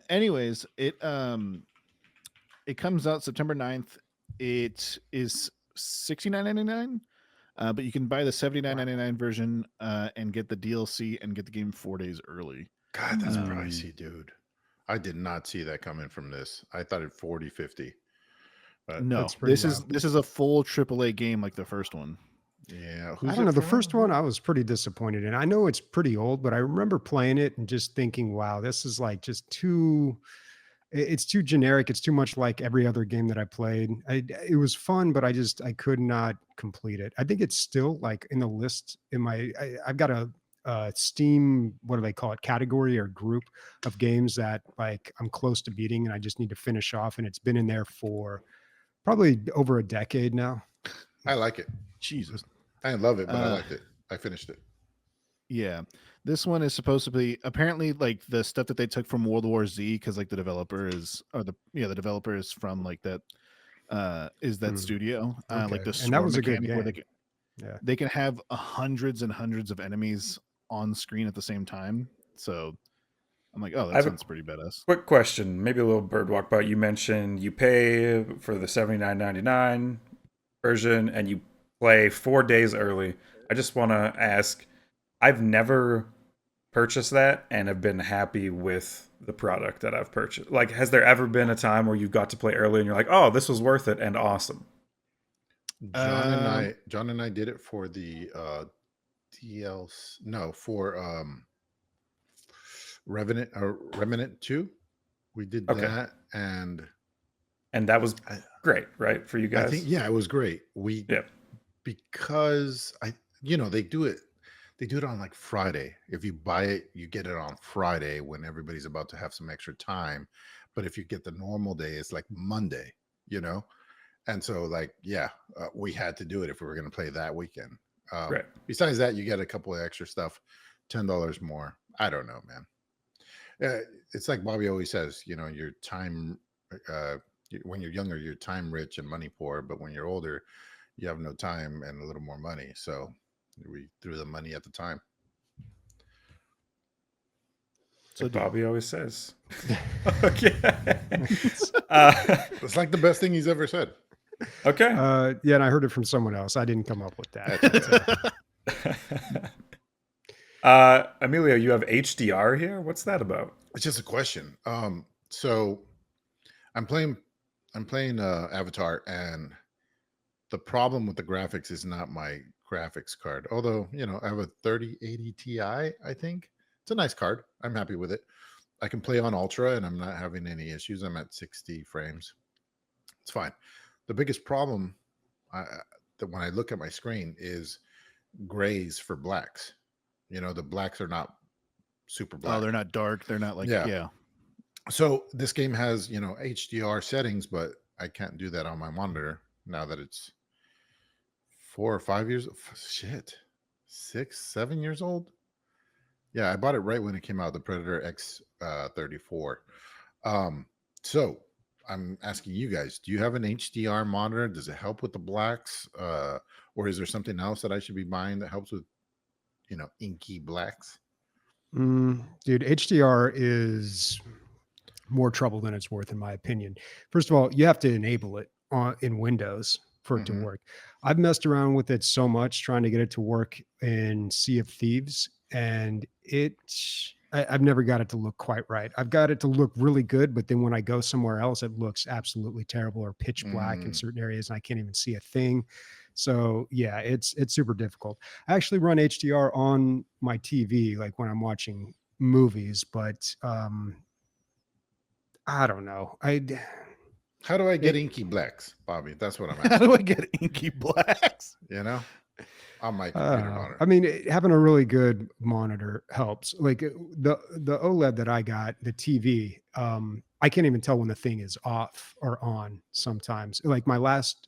[SPEAKER 3] Anyways, it comes out September 9th. It is $69.99. But you can buy the $79.99 version and get the DLC and get the game 4 days early.
[SPEAKER 4] God, that's
[SPEAKER 3] Um,
[SPEAKER 4] pricey, dude. I did not see that coming from this. I thought it 40, 50. But
[SPEAKER 3] No,
[SPEAKER 2] That's pretty
[SPEAKER 3] this is a full AAA game like the first one.
[SPEAKER 4] yeah,
[SPEAKER 2] I
[SPEAKER 4] who's
[SPEAKER 2] don't
[SPEAKER 4] it
[SPEAKER 2] know. The
[SPEAKER 4] from?
[SPEAKER 2] first one I was pretty disappointed in. I know it's pretty old, but I remember playing it and just thinking, wow, this is like just too, it's too generic. It's too much like every other game that I played. It was fun, but I could not complete it. I think it's still like in the list in my, I've got a Steam, what do they call it, category or group of games that like I'm close to beating and I just need to finish off. And it's been in there for probably over a decade now.
[SPEAKER 4] I like it.
[SPEAKER 3] Jesus.
[SPEAKER 4] I didn't love it, but I
[SPEAKER 3] Uh,
[SPEAKER 4] liked it. I finished it.
[SPEAKER 3] Yeah. This one is supposed to be apparently like the stuff that they took from World War Z, because like the developer is, or the developer is from like that is that
[SPEAKER 2] Hmm.
[SPEAKER 3] studio. Like
[SPEAKER 2] Okay.
[SPEAKER 3] the
[SPEAKER 2] And that
[SPEAKER 3] swarm
[SPEAKER 2] was a good
[SPEAKER 3] mechanic where
[SPEAKER 2] game. Yeah.
[SPEAKER 3] they can have hundreds and hundreds of enemies on screen at the same time. So I'm like, oh,
[SPEAKER 1] I
[SPEAKER 3] that
[SPEAKER 1] have a
[SPEAKER 3] sounds pretty badass.
[SPEAKER 1] quick question, maybe a little birdwalk, but you mentioned you pay for the $79.99 version and you play 4 days early. I just want to ask, I've never purchased that and have been happy with the product that I've purchased. Like, has there ever been a time where you've got to play early and you're like, oh, this was worth it and awesome?
[SPEAKER 4] John and I did it for the DLC. No, for Revenant 2. We did
[SPEAKER 1] Okay.
[SPEAKER 4] that, and
[SPEAKER 1] And that was
[SPEAKER 4] I,
[SPEAKER 1] great, right, for you guys?
[SPEAKER 4] I think it was great. We
[SPEAKER 1] Yep.
[SPEAKER 4] Because they do it on like Friday. If you buy it, you get it on Friday when everybody's about to have some extra time. But if you get the normal day, it's like Monday, and so like we had to do it if we were going to play that weekend.
[SPEAKER 1] Right.
[SPEAKER 4] Besides that, you get a couple of extra stuff, $10 more. I don't know, man. It's like Bobby always says, your time when you're younger, you're time rich and money poor, but when you're older, you have no time and a little more money. So we threw the money at the time.
[SPEAKER 3] So
[SPEAKER 1] Like Bobby always says. Okay.
[SPEAKER 4] It's like the best thing he's ever said.
[SPEAKER 1] Okay.
[SPEAKER 2] Yeah, and I heard it from someone else. I didn't come up with that.
[SPEAKER 1] Emilio, you have HDR here. What's that about?
[SPEAKER 4] It's just a question. So I'm playing Avatar, and the problem with the graphics is not my graphics card. Although, I have a 3080 Ti, I think. It's a nice card. I'm happy with it. I can play on Ultra and I'm not having any issues. I'm at 60 frames. It's fine. The biggest problem that when I look at my screen is grays for blacks. The blacks are not super black.
[SPEAKER 3] Oh, they're not dark. They're not like, yeah.
[SPEAKER 4] So this game has, HDR settings, but I can't do that on my monitor now that it's 4 or 5 years. Shit. 6, 7 years old. Yeah, I bought it right when it came out, the Predator X 34. So I'm asking you guys, do you have an HDR monitor? Does it help with the blacks? Or is there something else that I should be buying that helps with, inky blacks?
[SPEAKER 2] Dude, HDR is more trouble than it's worth, in my opinion. First of all, you have to enable it in Windows for it to
[SPEAKER 4] Mhm.
[SPEAKER 2] work. I've messed around with it so much trying to get it to work in Sea of Thieves, and I've never got it to look quite right. I've got it to look really good, but then when I go somewhere else, it looks absolutely terrible or pitch black in
[SPEAKER 4] Mm.
[SPEAKER 2] certain areas, and I can't even see a thing. So yeah, it's super difficult. I actually run HDR on my TV, like when I'm watching movies, but I don't know.
[SPEAKER 4] How do I get
[SPEAKER 2] It,
[SPEAKER 4] inky blacks, Bobby? That's what I'm
[SPEAKER 3] How do I
[SPEAKER 4] asking.
[SPEAKER 3] get inky blacks?
[SPEAKER 4] On my
[SPEAKER 2] I don't
[SPEAKER 4] computer
[SPEAKER 2] know.
[SPEAKER 4] monitor.
[SPEAKER 2] I mean, having a really good monitor helps. Like the OLED that I got, the TV, I can't even tell when the thing is off or on sometimes. Like my last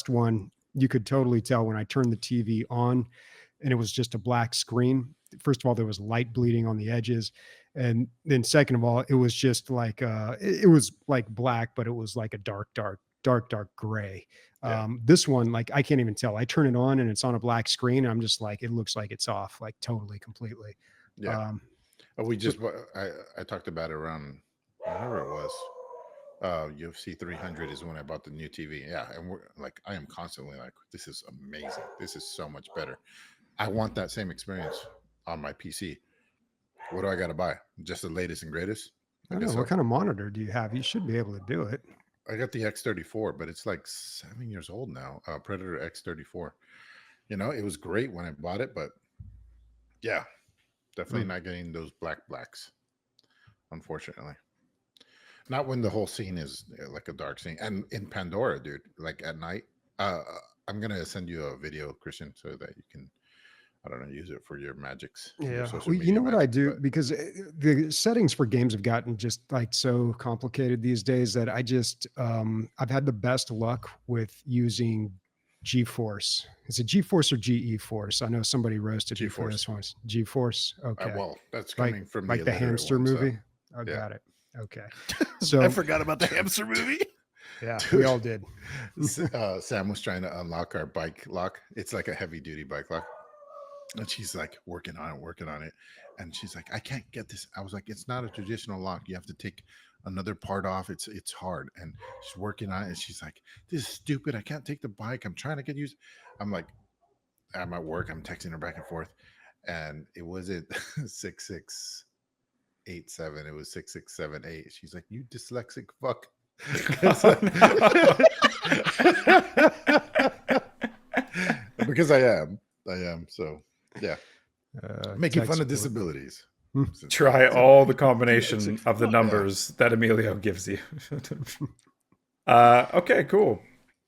[SPEAKER 2] one, you could totally tell when I turned the TV on and it was just a black screen. First of all, there was light bleeding on the edges. And then second of all, it was just like it was like black, but it was like a dark gray.
[SPEAKER 4] Yeah.
[SPEAKER 2] This one, like I can't even tell. I turn it on and it's on a black screen. And I'm just like, it looks like it's off, like totally, completely.
[SPEAKER 4] Yeah.
[SPEAKER 2] Um,
[SPEAKER 4] We
[SPEAKER 2] but
[SPEAKER 4] just I talked about it around whenever it was. UFC 300 is when I bought the new TV. Yeah, and we're like, I am constantly like, this is amazing. This is so much better. I want that same experience on my PC. What do I got to buy? Just the latest and greatest?
[SPEAKER 2] I
[SPEAKER 4] I
[SPEAKER 2] don't know,
[SPEAKER 4] guess
[SPEAKER 2] what
[SPEAKER 4] so.
[SPEAKER 2] kind of monitor do you have? You should be able to do it.
[SPEAKER 4] I got the X34, but it's like 7 years old now. Predator X34. It was great when I bought it, but yeah, definitely
[SPEAKER 2] Mm.
[SPEAKER 4] not getting those blacks, unfortunately. Not when the whole scene is like a dark scene. And in Pandora, dude, like at night, I'm gonna send you a video, Christian, so that you can, I don't know, use it for your magics, your
[SPEAKER 2] Yeah.
[SPEAKER 4] social
[SPEAKER 2] Well, you
[SPEAKER 4] media
[SPEAKER 2] know what I
[SPEAKER 4] magics.
[SPEAKER 2] do?
[SPEAKER 4] But
[SPEAKER 2] Because the settings for games have gotten just like so complicated these days that I've had the best luck with using GeForce. Is it GeForce or GE Force? I know somebody roasted me for this
[SPEAKER 4] GeForce.
[SPEAKER 2] one. GeForce. Okay.
[SPEAKER 4] Well, that's
[SPEAKER 2] Like,
[SPEAKER 4] coming from the
[SPEAKER 2] like the
[SPEAKER 4] illiterate
[SPEAKER 2] hamster
[SPEAKER 4] one, so
[SPEAKER 2] movie. I
[SPEAKER 4] yeah.
[SPEAKER 2] got it. Okay.
[SPEAKER 3] I
[SPEAKER 2] So
[SPEAKER 3] forgot about the hamster movie.
[SPEAKER 2] yeah,
[SPEAKER 4] Dude,
[SPEAKER 2] we all did.
[SPEAKER 4] Sam was trying to unlock our bike lock. It's like a heavy duty bike lock. And she's like working on it. And she's like, I can't get this. I was like, it's not a traditional lock. You have to take another part off. It's hard. And she's working on it. And she's like, this is stupid. I can't take the bike. I'm trying to get used. I'm like, I'm at work. I'm texting her back and forth. And it wasn't 6687. It was 6678. She's like, you dyslexic fuck. Because I am. So yeah. Making fun of
[SPEAKER 2] Textbook.
[SPEAKER 4] disabilities.
[SPEAKER 1] Try all the combination of the
[SPEAKER 3] Yeah.
[SPEAKER 1] numbers that Emilio gives you. Okay, cool.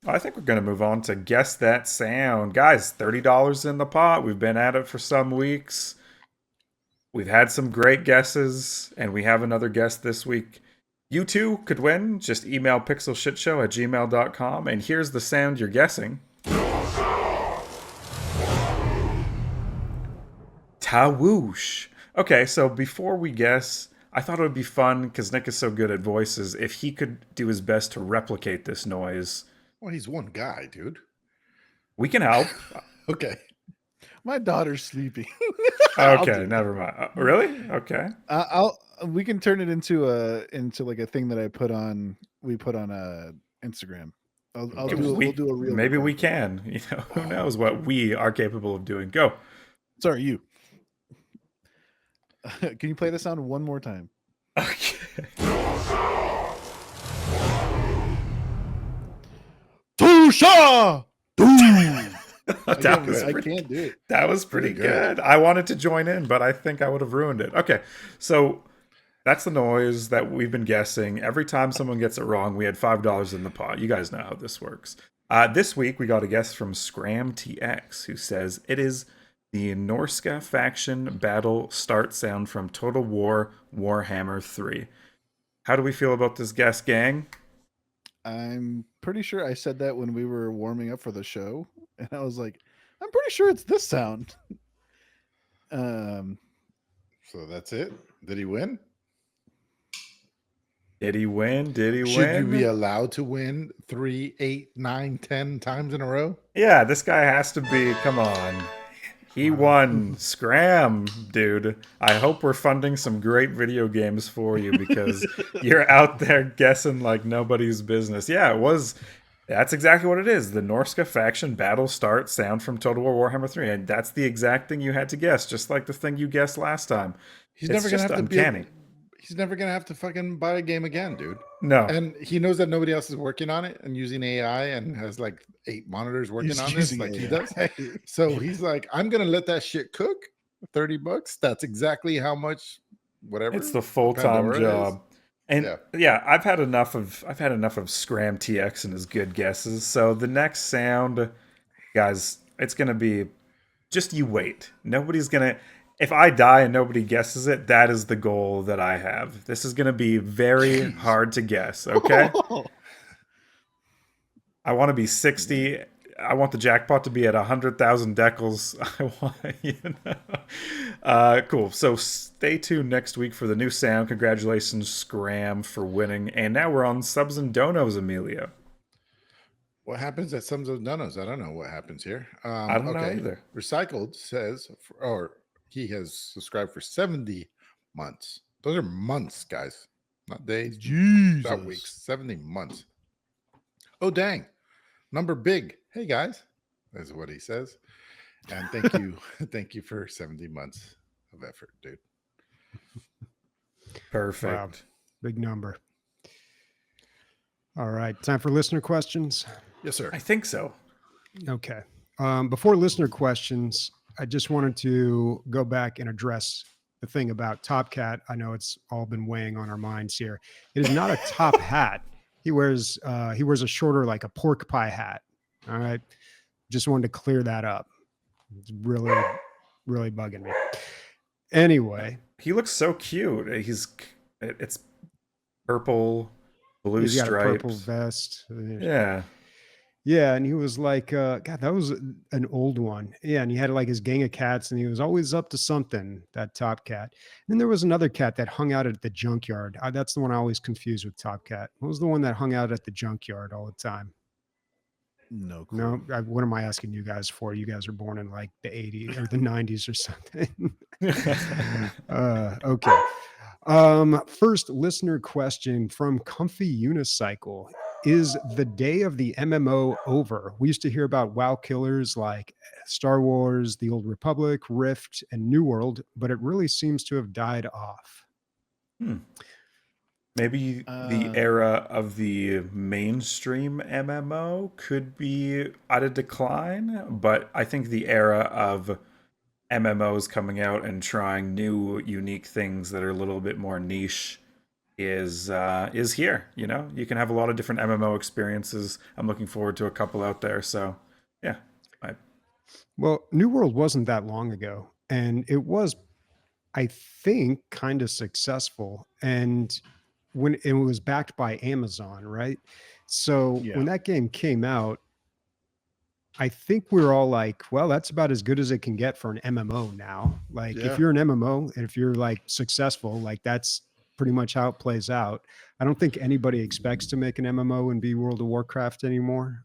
[SPEAKER 1] I think we're going to move on to Guess That Sound. Guys, $30 in the pot. We've been at it for some weeks. We've had some great guesses, and we have another guest this week. You too could win. Just email pixelshitshow@gmail.com, and here's the sound you're guessing. Tawoosh. Okay, so before we guess, I thought it would be fun, because Nick is so good at voices, if he could do his best to replicate this noise.
[SPEAKER 4] Well, he's one guy, dude.
[SPEAKER 1] We can help.
[SPEAKER 4] Okay.
[SPEAKER 3] My daughter's sleeping. I'll do
[SPEAKER 1] Okay,
[SPEAKER 3] it.
[SPEAKER 1] never mind. Really? Okay.
[SPEAKER 3] We can turn it into like a thing that we put on Instagram. We'll do a real
[SPEAKER 1] Maybe we
[SPEAKER 3] recording.
[SPEAKER 1] can. Who knows what we are capable of doing. Go.
[SPEAKER 3] Sorry, you. Can you play the sound one more time?
[SPEAKER 1] Okay.
[SPEAKER 3] Tusha!
[SPEAKER 1] That was
[SPEAKER 3] I
[SPEAKER 1] pretty,
[SPEAKER 3] can't do it.
[SPEAKER 1] that was pretty
[SPEAKER 4] Pretty good.
[SPEAKER 1] good. I wanted to join in, but I think I would have ruined it. Okay, so that's the noise that we've been guessing. Every time someone gets it wrong, we had $5 in the pot. You guys know how this works. This week, we got a guess from Scram TX, who says it is the Norska faction battle start sound from Total War Warhammer 3. How do we feel about this guess, gang?
[SPEAKER 3] I'm pretty sure I said that when we were warming up for the show, and I was like, I'm pretty sure it's this sound.
[SPEAKER 4] So that's it. Did he win?
[SPEAKER 1] Did he win? Did he
[SPEAKER 4] Should you
[SPEAKER 1] win?
[SPEAKER 4] be allowed to win 3, 8, 9, 10 times in a row?
[SPEAKER 1] Yeah, this guy has to be. Come on. He won. Scram, dude. I hope we're funding some great video games for you because you're out there guessing like nobody's business. Yeah, it was. That's exactly what it is. The Norska faction battle start sound from Total War Warhammer 3. And that's the exact thing you had to guess, just like the thing you guessed last time.
[SPEAKER 4] He's
[SPEAKER 1] It's
[SPEAKER 4] never gonna
[SPEAKER 1] just
[SPEAKER 4] have to
[SPEAKER 1] uncanny.
[SPEAKER 4] he's never gonna have to fucking buy a game again, dude.
[SPEAKER 1] No.
[SPEAKER 4] And he knows that nobody else is working on it and using AI and has like 8 monitors working
[SPEAKER 3] He's
[SPEAKER 4] on this
[SPEAKER 3] using
[SPEAKER 4] like he
[SPEAKER 3] AI.
[SPEAKER 4] does. So he's like, I'm gonna let that shit cook. $30. That's exactly how much whatever.
[SPEAKER 1] It's the full-time
[SPEAKER 4] Pandora
[SPEAKER 1] job. And
[SPEAKER 4] Yeah.
[SPEAKER 1] yeah, I've had enough of Scram TX and his good guesses. So the next sound, guys, it's gonna be just you wait. Nobody's gonna. If I die and nobody guesses it, that is the goal that I have. This is gonna be very
[SPEAKER 4] Jeez.
[SPEAKER 1] hard to guess. Okay, I want to be 60. I want the jackpot to be at 100,000 decals. I want, cool. So stay tuned next week for the new sound. Congratulations, Scram, for winning. And now we're on subs and donos, Emilio.
[SPEAKER 4] What happens at Sums of Donos? I don't know what happens here.
[SPEAKER 1] I don't know either.
[SPEAKER 4] Recycled says, or he has subscribed for 70 months. Those are months, guys, not days, not weeks. 70 months. Oh, dang. Number big. Hey, guys. That's what he says. And thank you. Thank you for 70 months of effort, dude.
[SPEAKER 1] Perfect.
[SPEAKER 2] Wow. Big number. All right. Time for listener questions.
[SPEAKER 4] Yes, sir.
[SPEAKER 1] I think so.
[SPEAKER 2] Okay. Before listener questions, I just wanted to go back and address the thing about Top Cat. I know it's all been weighing on our minds here. It is not a top hat. He wears a shorter, like a pork pie hat. All right. Just wanted to clear that up. It's really, really bugging me. Anyway,
[SPEAKER 1] He looks so cute. It's purple, blue
[SPEAKER 2] he's got a
[SPEAKER 1] stripes.
[SPEAKER 2] purple vest.
[SPEAKER 1] Yeah.
[SPEAKER 2] Yeah, and he was like, God, that was an old one. Yeah, and he had like his gang of cats, and he was always up to something, that Top Cat. And then there was another cat that hung out at the junkyard. That's the one I always confuse with Top Cat. What was the one that hung out at the junkyard all the time?
[SPEAKER 3] No clue.
[SPEAKER 2] No, what am I asking you guys for? You guys are born in like the 80s or the 90s or something. Okay. First listener question from Comfy Unicycle. Is the day of the MMO over? We used to hear about WoW killers like Star Wars, The Old Republic, Rift, and New World, but it really seems to have died off.
[SPEAKER 1] Maybe the era of the mainstream MMO could be at a decline, but I think the era of MMOs coming out and trying new, unique things that are a little bit more niche is here. You know, you can have a lot of different MMO experiences. I'm looking forward to a couple out there. So, yeah.
[SPEAKER 2] Well, New World wasn't that long ago, and it was, I think, kind of successful. And when it was backed by Amazon, right? So
[SPEAKER 3] Yeah.
[SPEAKER 2] when that game came out, I think we were all like, well, that's about as good as it can get for an MMO now. Like
[SPEAKER 4] Yeah.
[SPEAKER 2] if you're an MMO and if you're like successful, like that's pretty much how it plays out. I don't think anybody expects to make an MMO and be World of Warcraft anymore.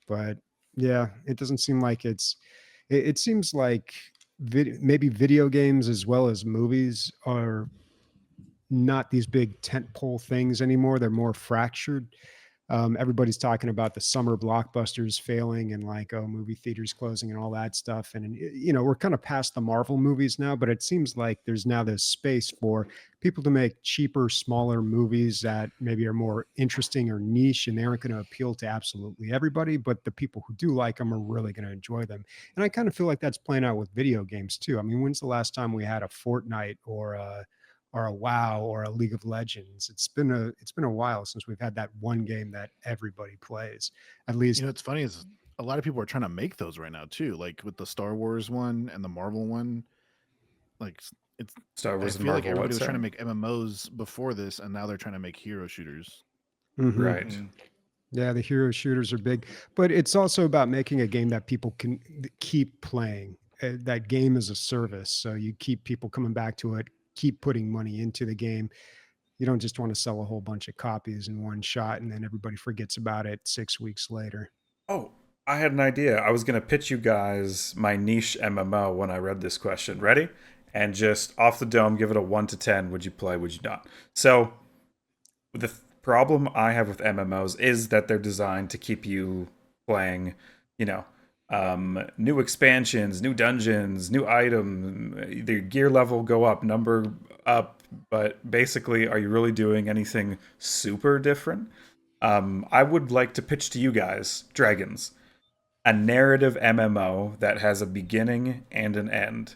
[SPEAKER 2] But yeah, it doesn't seem like it seems like maybe video games as well as movies are not these big tentpole things anymore. They're more fractured. Everybody's talking about the summer blockbusters failing and like, oh, movie theaters closing and all that stuff. And, you know, we're kind of past the Marvel movies now, but it seems like there's now this space for people to make cheaper, smaller movies that maybe are more interesting or niche, and they aren't going to appeal to absolutely everybody, but the people who do like them are really going to enjoy them. And I kind of feel like that's playing out with video games too. I mean, when's the last time we had a Fortnite or a WoW or a League of Legends? It's been a while since we've had that one game that everybody plays. At least,
[SPEAKER 3] You know, what's funny is a lot of people are trying to make those right now too, like with the Star Wars one and the Marvel one. Like it's
[SPEAKER 1] Star
[SPEAKER 3] I
[SPEAKER 1] Wars and
[SPEAKER 3] feel like
[SPEAKER 1] Marvel.
[SPEAKER 3] everybody
[SPEAKER 1] What's
[SPEAKER 3] was trying to
[SPEAKER 1] that?
[SPEAKER 3] make MMOs before this, and now they're trying to make hero shooters.
[SPEAKER 2] Mhm.
[SPEAKER 1] Right.
[SPEAKER 2] Yeah, the hero shooters are big, but it's also about making a game that people can keep playing. That game is a service, so you keep people coming back to it, keep putting money into the game. You don't just want to sell a whole bunch of copies in one shot and then everybody forgets about it 6 weeks later.
[SPEAKER 1] Oh, I had an idea. I was going to pitch you guys my niche MMO when I read this question. Ready? And just off the dome, give it a 1 to 10. Would you play? Would you not? So, the problem I have with MMOs is that they're designed to keep you playing, you know, new expansions, new dungeons, new item, the gear level go up, number up, but basically, are you really doing anything super different? I would like to pitch to you guys, Dragons, a narrative MMO that has a beginning and an end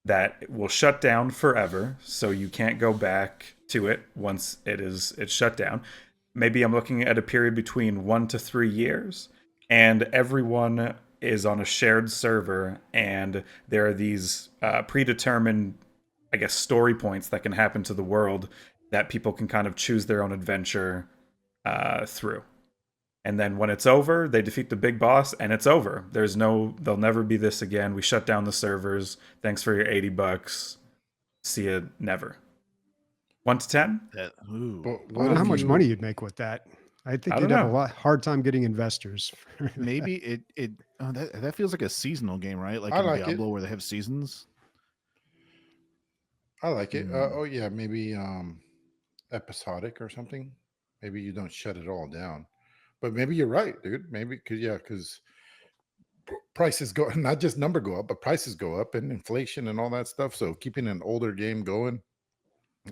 [SPEAKER 1] that will shut down forever, so you can't go back to it once it's shut down. Maybe I'm looking at a period between 1 to 3 years, and everyone is on a shared server, and there are these predetermined, I guess, story points that can happen to the world that people can kind of choose their own adventure through. And then when it's over, they defeat the big boss, and it's over. There'll never be this again. We shut down the servers. Thanks for your $80. See you never. 1 to 10?
[SPEAKER 3] That,
[SPEAKER 4] But
[SPEAKER 2] I
[SPEAKER 4] what
[SPEAKER 2] don't know how
[SPEAKER 4] if
[SPEAKER 2] much
[SPEAKER 4] you-
[SPEAKER 2] money you'd make with that. I think
[SPEAKER 1] I
[SPEAKER 2] you'd
[SPEAKER 1] don't
[SPEAKER 2] have a
[SPEAKER 1] know.
[SPEAKER 2] hard time getting investors.
[SPEAKER 3] maybe it that feels like a seasonal game, right? Like
[SPEAKER 4] I
[SPEAKER 3] in
[SPEAKER 4] like it.
[SPEAKER 3] Diablo where they have seasons.
[SPEAKER 4] I like it.
[SPEAKER 3] Mm.
[SPEAKER 4] Oh yeah, maybe episodic or something. Maybe you don't shut it all down. But maybe you're right, dude. Maybe because prices go, not just number go up, but prices go up and inflation and all that stuff. So keeping an older game going,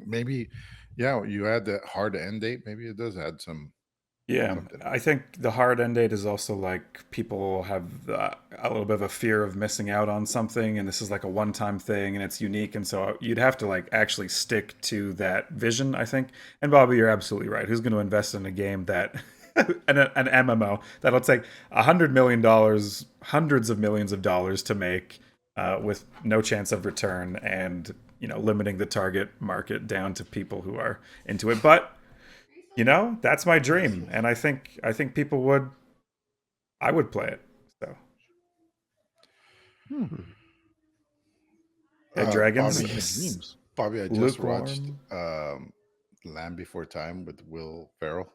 [SPEAKER 4] maybe, yeah, you add that hard end date. Maybe it does add some
[SPEAKER 1] Yeah,
[SPEAKER 4] something.
[SPEAKER 1] I think the hard end date is also like people have a little bit of a fear of missing out on something, and this is like a one-time thing, and it's unique, and so you'd have to like actually stick to that vision, I think. And Bobby, you're absolutely right. Who's going to invest in a game that an MMO that'll take $100 million, hundreds of millions of dollars to make, with no chance of return, and limiting the target market down to people who are into it, but. That's my dream, and I think people would. I would play it. So, yeah, Dragons.
[SPEAKER 4] Bobby,
[SPEAKER 3] Dreams.
[SPEAKER 4] Bobby, I just watched
[SPEAKER 1] Lukewarm.
[SPEAKER 4] Land Before Time with Will Ferrell,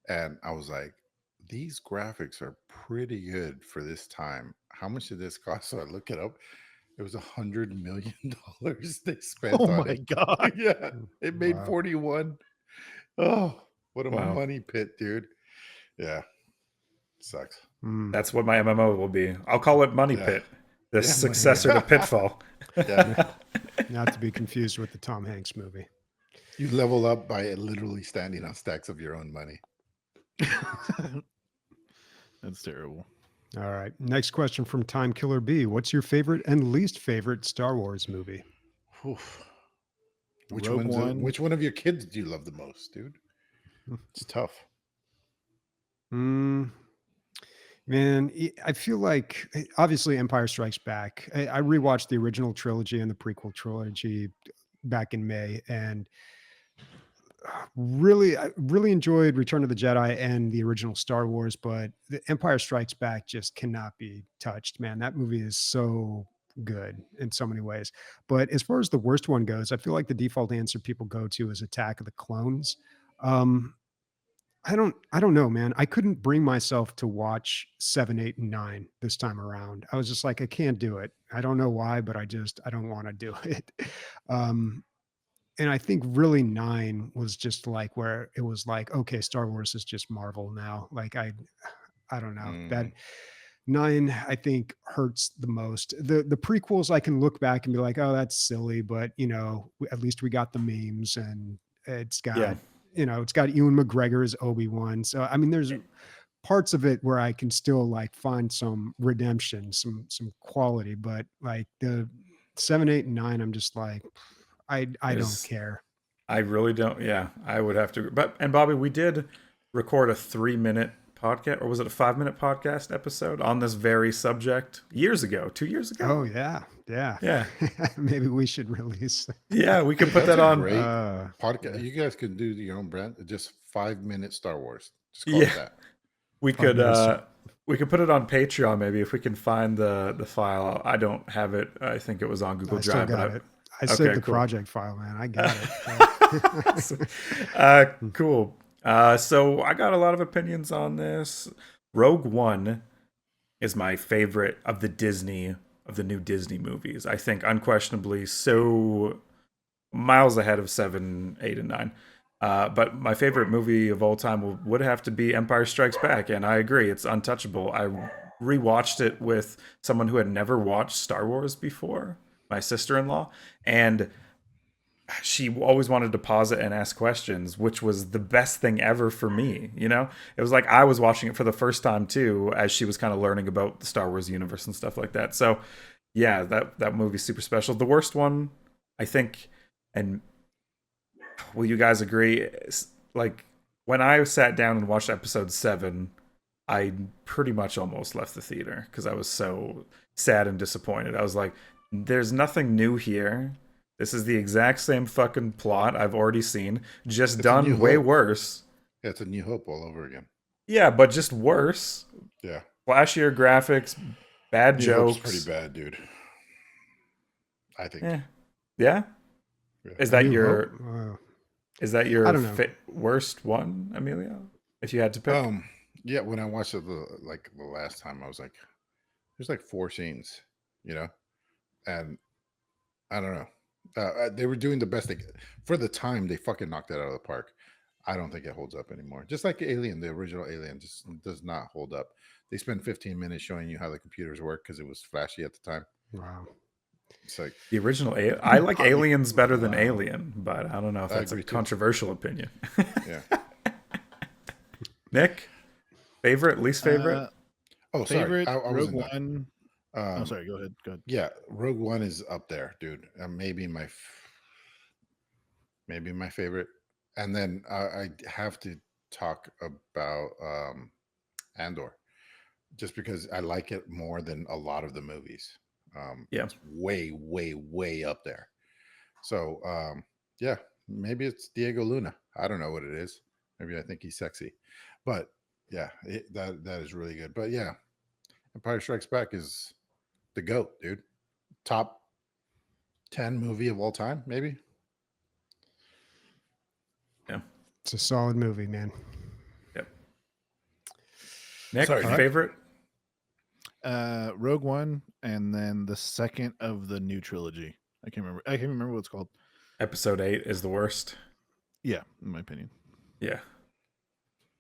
[SPEAKER 4] and I was like, these graphics are pretty good for this time. How much did this cost? So I look it up. It was $100 million they spent
[SPEAKER 3] Oh
[SPEAKER 4] on
[SPEAKER 3] my
[SPEAKER 4] it.
[SPEAKER 3] god.
[SPEAKER 4] Yeah, it made
[SPEAKER 2] Wow.
[SPEAKER 4] 41. Oh, what a
[SPEAKER 1] Wow.
[SPEAKER 4] money pit, dude. Yeah, sucks.
[SPEAKER 2] Mm.
[SPEAKER 1] That's what my MMO will be. I'll call it Money
[SPEAKER 4] Yeah.
[SPEAKER 1] Pit, the
[SPEAKER 4] Yeah, Money
[SPEAKER 1] successor to
[SPEAKER 4] Pit.
[SPEAKER 1] Pitfall.
[SPEAKER 4] Yeah,
[SPEAKER 2] Not to be confused with the Tom Hanks movie.
[SPEAKER 4] you level up by literally standing on stacks of your own money.
[SPEAKER 3] That's terrible.
[SPEAKER 2] All right. Next question from Time Killer B. What's your favorite and least favorite Star Wars movie?
[SPEAKER 4] Oof. Which
[SPEAKER 3] Rogue One.
[SPEAKER 4] Which one of your kids do you love the most, dude? It's tough.
[SPEAKER 2] Man, I feel like obviously Empire Strikes Back. I rewatched the original trilogy and the prequel trilogy back in May, and I really enjoyed Return of the Jedi and the original Star Wars, but the Empire Strikes Back just cannot be touched, man. That movie is so good in so many ways. But as far as the worst one goes, I feel like the default answer people go to is Attack of the Clones. I don't know, man. I couldn't bring myself to watch 7, 8, and 9 this time around. I was just like, I can't do it. I don't know why, but I don't want to do it. And I think really 9 was just like where it was like, okay, Star Wars is just Marvel now. Like I don't know. That 9 I think hurts the most. The prequels I can look back and be like, oh, that's silly, but at least we got the memes, and it's got
[SPEAKER 1] Yeah.
[SPEAKER 2] it's got Ewan McGregor as Obi-Wan. So I mean, there's parts of it where I can still like find some redemption, some quality, but like the 7, 8, and 9, I'm just like, I don't
[SPEAKER 1] There's-
[SPEAKER 2] care.
[SPEAKER 1] I really don't. Yeah, I would have to. And Bobby, we did record a 3-minute podcast, or was it a 5-minute podcast episode on this very subject years ago, 2 years ago?
[SPEAKER 2] Oh yeah.
[SPEAKER 1] Yeah.
[SPEAKER 2] Maybe we should release.
[SPEAKER 1] Yeah, we could put
[SPEAKER 4] That's
[SPEAKER 1] that
[SPEAKER 4] a
[SPEAKER 1] on.
[SPEAKER 4] great
[SPEAKER 2] Uh,
[SPEAKER 4] podcast. You guys could do your own brand, just 5-minute Star Wars. Just call
[SPEAKER 1] Yeah.
[SPEAKER 4] it that.
[SPEAKER 1] We
[SPEAKER 2] 5
[SPEAKER 1] could
[SPEAKER 2] minutes.
[SPEAKER 1] we could put it on Patreon maybe if we can find the file. I don't have it. I think it was on Google
[SPEAKER 2] I still
[SPEAKER 1] Drive,
[SPEAKER 2] got
[SPEAKER 1] but
[SPEAKER 2] it. I saved the
[SPEAKER 1] cool.
[SPEAKER 2] project file, man. I got it.
[SPEAKER 1] Cool. So I got a lot of opinions on this. Rogue One is my favorite of the new Disney movies. I think unquestionably so miles ahead of 7, 8, and 9. But my favorite movie of all time would have to be Empire Strikes Back, and I agree, it's untouchable. I rewatched it with someone who had never watched Star Wars before, my sister-in-law, and she always wanted to pause it and ask questions, which was the best thing ever for me. You know, it was like I was watching it for the first time too, as she was kind of learning about the Star Wars universe and stuff like that. So, yeah, that movie's super special. The worst one, I think, and will you guys agree? Like when I sat down and watched episode 7, I pretty much almost left the theater because I was so sad and disappointed. I was like, "There's nothing new here. This is the exact same fucking plot I've already seen, just done way worse."
[SPEAKER 4] Yeah, it's a New Hope all over again.
[SPEAKER 1] Yeah, but just worse.
[SPEAKER 4] Yeah.
[SPEAKER 1] Flashier graphics, bad
[SPEAKER 4] New
[SPEAKER 1] jokes.
[SPEAKER 4] Hope's pretty bad, dude. I think.
[SPEAKER 1] Yeah.
[SPEAKER 4] Yeah.
[SPEAKER 1] Is that
[SPEAKER 2] New
[SPEAKER 1] your
[SPEAKER 2] Hope?
[SPEAKER 1] is that your
[SPEAKER 2] I don't know.
[SPEAKER 1] worst one, Emilio? If you had to pick.
[SPEAKER 4] Yeah, when I watched it the last time, I was like, there's like 4 scenes, you know, and I don't know. They were doing the best they could. For the time. They fucking knocked it out of the park. I don't think it holds up anymore. Just like Alien, the original Alien, just does not hold up. They spent 15 minutes showing you how the computers work because it was flashy at the time.
[SPEAKER 2] Wow.
[SPEAKER 4] It's like
[SPEAKER 1] The original I like Aliens better than
[SPEAKER 3] Wow.
[SPEAKER 1] Alien, but I don't know if
[SPEAKER 4] I
[SPEAKER 1] that's a
[SPEAKER 4] agree too.
[SPEAKER 1] controversial opinion.
[SPEAKER 4] Yeah.
[SPEAKER 1] Nick, favorite, least favorite?
[SPEAKER 4] Oh, sorry.
[SPEAKER 3] Favorite
[SPEAKER 4] I
[SPEAKER 3] Rogue
[SPEAKER 4] wasn't done.
[SPEAKER 3] One. Sorry. Go ahead. Go ahead.
[SPEAKER 4] Yeah, Rogue One is up there, dude. Maybe my favorite. And then I have to talk about Andor, just because I like it more than a lot of the movies.
[SPEAKER 1] Yeah.
[SPEAKER 4] It's way, way, way up there. So yeah, maybe it's Diego Luna. I don't know what it is. Maybe I think he's sexy, but yeah, that is really good. But yeah, Empire Strikes Back is the GOAT, dude. Top 10 movie of all time, maybe.
[SPEAKER 1] Yeah.
[SPEAKER 2] It's a solid movie, man.
[SPEAKER 1] Yep. Nick,
[SPEAKER 3] Sorry, Nick.
[SPEAKER 1] favorite?
[SPEAKER 3] Rogue One, and then the second of the new trilogy. I can't remember what it's called.
[SPEAKER 1] Episode 8 is the worst.
[SPEAKER 3] Yeah, in my opinion.
[SPEAKER 1] Yeah.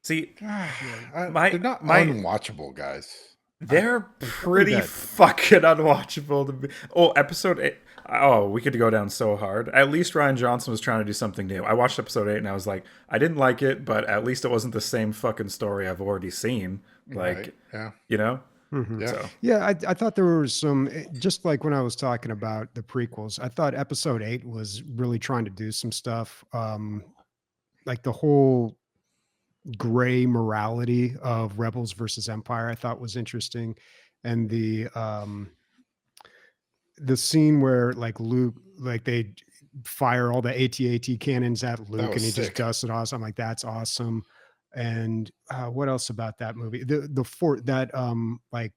[SPEAKER 1] See,
[SPEAKER 4] They're not
[SPEAKER 1] my-
[SPEAKER 4] unwatchable, guys.
[SPEAKER 1] they're pretty
[SPEAKER 3] bad.
[SPEAKER 1] fucking unwatchable to be. Oh, episode 8. Oh, we could go down so hard. At least Ryan Johnson was trying to do something new. I watched episode 8 and I was like, I didn't like it, but at least it wasn't the same fucking story I've already seen. Like,
[SPEAKER 4] Right, yeah.
[SPEAKER 1] you know?
[SPEAKER 2] Mhm.
[SPEAKER 4] Yeah.
[SPEAKER 1] So,
[SPEAKER 2] Yeah, I thought there were some, just like when I was talking about the prequels, I thought episode 8 was really trying to do some stuff. Like the whole gray morality of Rebels versus Empire, I thought was interesting. And the scene where like Luke, like they fire all the AT-AT cannons at Luke and
[SPEAKER 4] was
[SPEAKER 2] he just
[SPEAKER 4] sick.
[SPEAKER 2] dusts it off. I'm like, that's awesome. And what else about that movie? The fort that like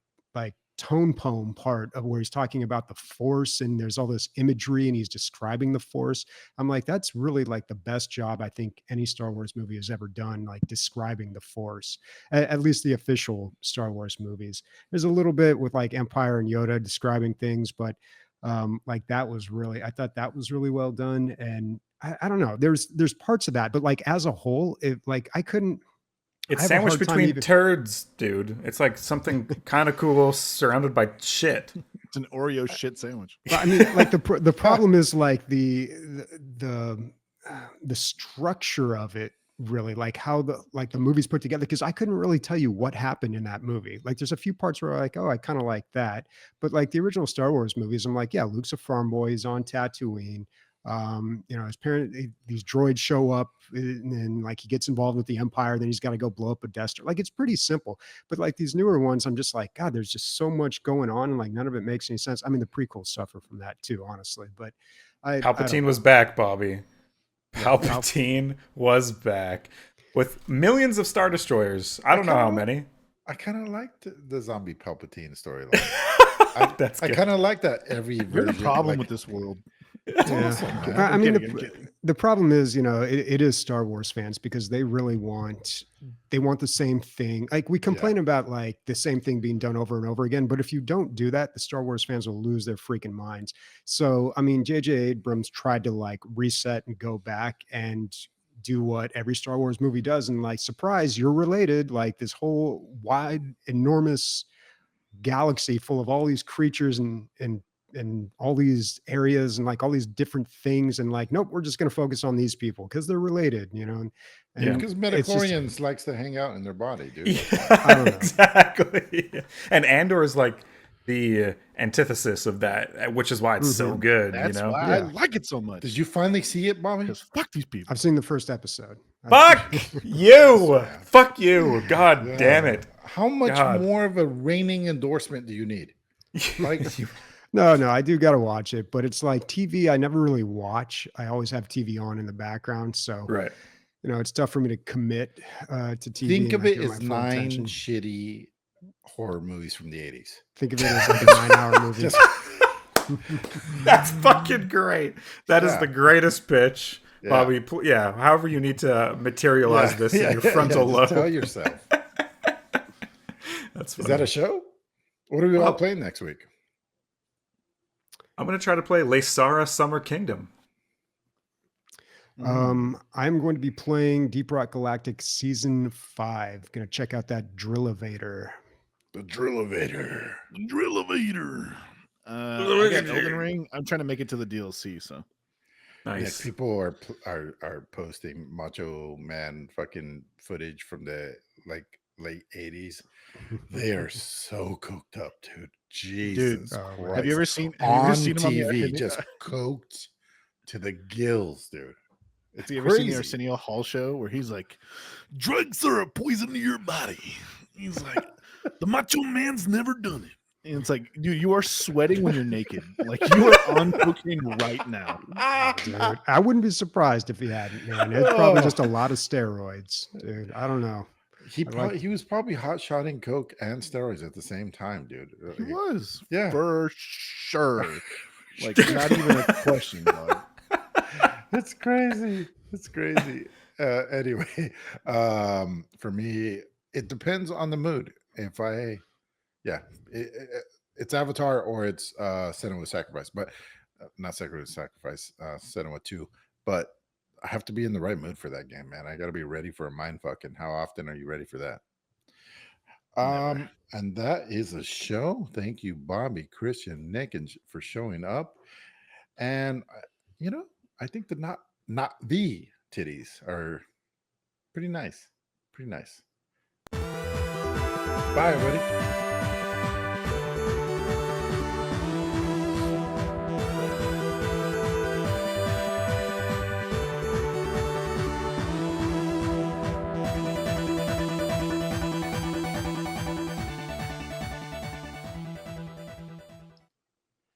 [SPEAKER 2] tone poem part of where he's talking about the Force and there's all this imagery and he's describing the Force. I'm like, that's really like the best job I think any Star Wars movie has ever done, like describing the Force. At least the official Star Wars movies. There's a little bit with like Empire and Yoda describing things, but like that was really, I thought that was really well done. And I don't know, there's parts of that, but like as a whole, it like I couldn't.
[SPEAKER 1] it's
[SPEAKER 2] I have a
[SPEAKER 1] sandwiched
[SPEAKER 2] hard time
[SPEAKER 1] between
[SPEAKER 2] even-
[SPEAKER 1] turds, dude. It's like something kind of cool surrounded by shit.
[SPEAKER 3] It's an Oreo shit sandwich.
[SPEAKER 2] But I mean, like the problem is like the structure of it, really, like how the movie's put together. Because I couldn't really tell you what happened in that movie. Like, there's a few parts where I'm like, oh, I kind of like that. But like the original Star Wars movies, I'm like, yeah, Luke's a farm boy. He's on Tatooine. You know, his parent, these droids show up, and then like he gets involved with the Empire. Then he's got to go blow up a Death Star. Like, it's pretty simple. But like these newer ones, I'm just like, God, there's just so much going on, and like none of it makes any sense. I mean, the prequels suffer from that too, honestly. But I don't
[SPEAKER 1] Palpatine
[SPEAKER 2] know.
[SPEAKER 1] was back, Bobby. Palpatine was back with millions of Star Destroyers. I don't know how many.
[SPEAKER 4] I kind of liked the zombie Palpatine storyline.
[SPEAKER 1] That's
[SPEAKER 4] I
[SPEAKER 1] good.
[SPEAKER 4] kind of like that every
[SPEAKER 3] You're
[SPEAKER 4] version.
[SPEAKER 3] the problem
[SPEAKER 4] like,
[SPEAKER 3] with this world. It's
[SPEAKER 2] Yeah.
[SPEAKER 3] awesome.
[SPEAKER 2] I
[SPEAKER 3] I'm
[SPEAKER 2] mean,
[SPEAKER 3] kidding, I'm kidding.
[SPEAKER 2] the problem is, it is Star Wars fans because they really want the same thing. Like we complain about like the same thing being done over and over again, but if you don't do that, the Star Wars fans will lose their freaking minds. So, I mean, J.J. Abrams tried to like reset and go back and do what every Star Wars movie does, and like, surprise, you're related. Like this whole wide, enormous galaxy full of all these creatures and all these areas and like all these different things, and like, nope, we're just going to focus on these people because they're related, and
[SPEAKER 1] Yeah.
[SPEAKER 4] Because
[SPEAKER 2] it's just,
[SPEAKER 4] Metachlorians likes to hang out in their body, dude.
[SPEAKER 2] I don't know.
[SPEAKER 1] Exactly. And Andor is like the antithesis of that, which is why it's so good.
[SPEAKER 3] That's
[SPEAKER 1] you know,
[SPEAKER 3] why I like it so much.
[SPEAKER 4] Did you finally see it, Bobby?
[SPEAKER 3] Because fuck these people.
[SPEAKER 2] I've seen the first episode.
[SPEAKER 1] fuck you,
[SPEAKER 4] man.
[SPEAKER 1] fuck you, God
[SPEAKER 4] Yeah.
[SPEAKER 1] damn it.
[SPEAKER 4] How much
[SPEAKER 1] God.
[SPEAKER 4] more of a reigning endorsement do you need? Like,
[SPEAKER 2] No, I do got to watch it, but it's like TV. I never really watch. I always have TV on in the background, so
[SPEAKER 1] Right.
[SPEAKER 2] it's tough for me to commit to TV.
[SPEAKER 4] think
[SPEAKER 2] and,
[SPEAKER 4] of
[SPEAKER 2] like,
[SPEAKER 4] it
[SPEAKER 2] give my
[SPEAKER 4] as
[SPEAKER 2] full
[SPEAKER 4] 9
[SPEAKER 2] attention.
[SPEAKER 4] shitty horror movies from the 80s.
[SPEAKER 2] Think of it as like a 9-hour movie.
[SPEAKER 1] That's fucking great. That is
[SPEAKER 4] Yeah.
[SPEAKER 1] the greatest pitch.
[SPEAKER 4] Yeah.
[SPEAKER 1] Bobby, however you need to materialize this in your frontal
[SPEAKER 4] just
[SPEAKER 1] lobe.
[SPEAKER 4] Tell yourself.
[SPEAKER 1] That's
[SPEAKER 4] Is
[SPEAKER 1] funny.
[SPEAKER 4] that a show? What are we all
[SPEAKER 1] Well-
[SPEAKER 4] playing next week?
[SPEAKER 1] I'm going to try to play Laysara Summer Kingdom.
[SPEAKER 2] I'm going to be playing Deep Rock Galactic Season 5. Going to check out that Drillivator.
[SPEAKER 4] The Drillivator.
[SPEAKER 3] Drillivator. I got Elden Ring. I'm trying to make it to the DLC, so
[SPEAKER 1] Nice.
[SPEAKER 4] Yeah, people are posting Macho Man fucking footage from the like late 80s. They are so coked up, dude. Jesus
[SPEAKER 2] Oh, man.
[SPEAKER 4] Christ.
[SPEAKER 3] have you ever seen
[SPEAKER 4] on
[SPEAKER 3] him
[SPEAKER 4] TV? Just coked to the gills, dude.
[SPEAKER 3] Have you ever seen the
[SPEAKER 4] crazy.
[SPEAKER 3] Arsenio Hall show where he's like, drugs are a poison to your body? He's like, the Macho Man's never done it. And it's like, dude, you are sweating when you're naked. Like you are on cocaine right now.
[SPEAKER 2] Dude, I wouldn't be surprised if he hadn't, man. It's probably just a lot of steroids, dude. I don't know.
[SPEAKER 4] He was probably hot shotting coke and steroids at the same time, dude.
[SPEAKER 3] He was.
[SPEAKER 4] Yeah.
[SPEAKER 3] For sure. Like, not even a question, dog.
[SPEAKER 4] It's crazy. It's crazy. Anyway, for me, it depends on the mood. If it's Avatar or it's Senua Sacrifice, but not Senua Sacrifice, Senua 2. But I have to be in the right mood for that game, man. I got to be ready for a mindfuck. And how often are you ready for that?
[SPEAKER 3] Never.
[SPEAKER 4] And that is a show. Thank you, Bobby, Christian, Nick, and for showing up. And I think the not the titties are pretty nice. Pretty nice. Bye, everybody.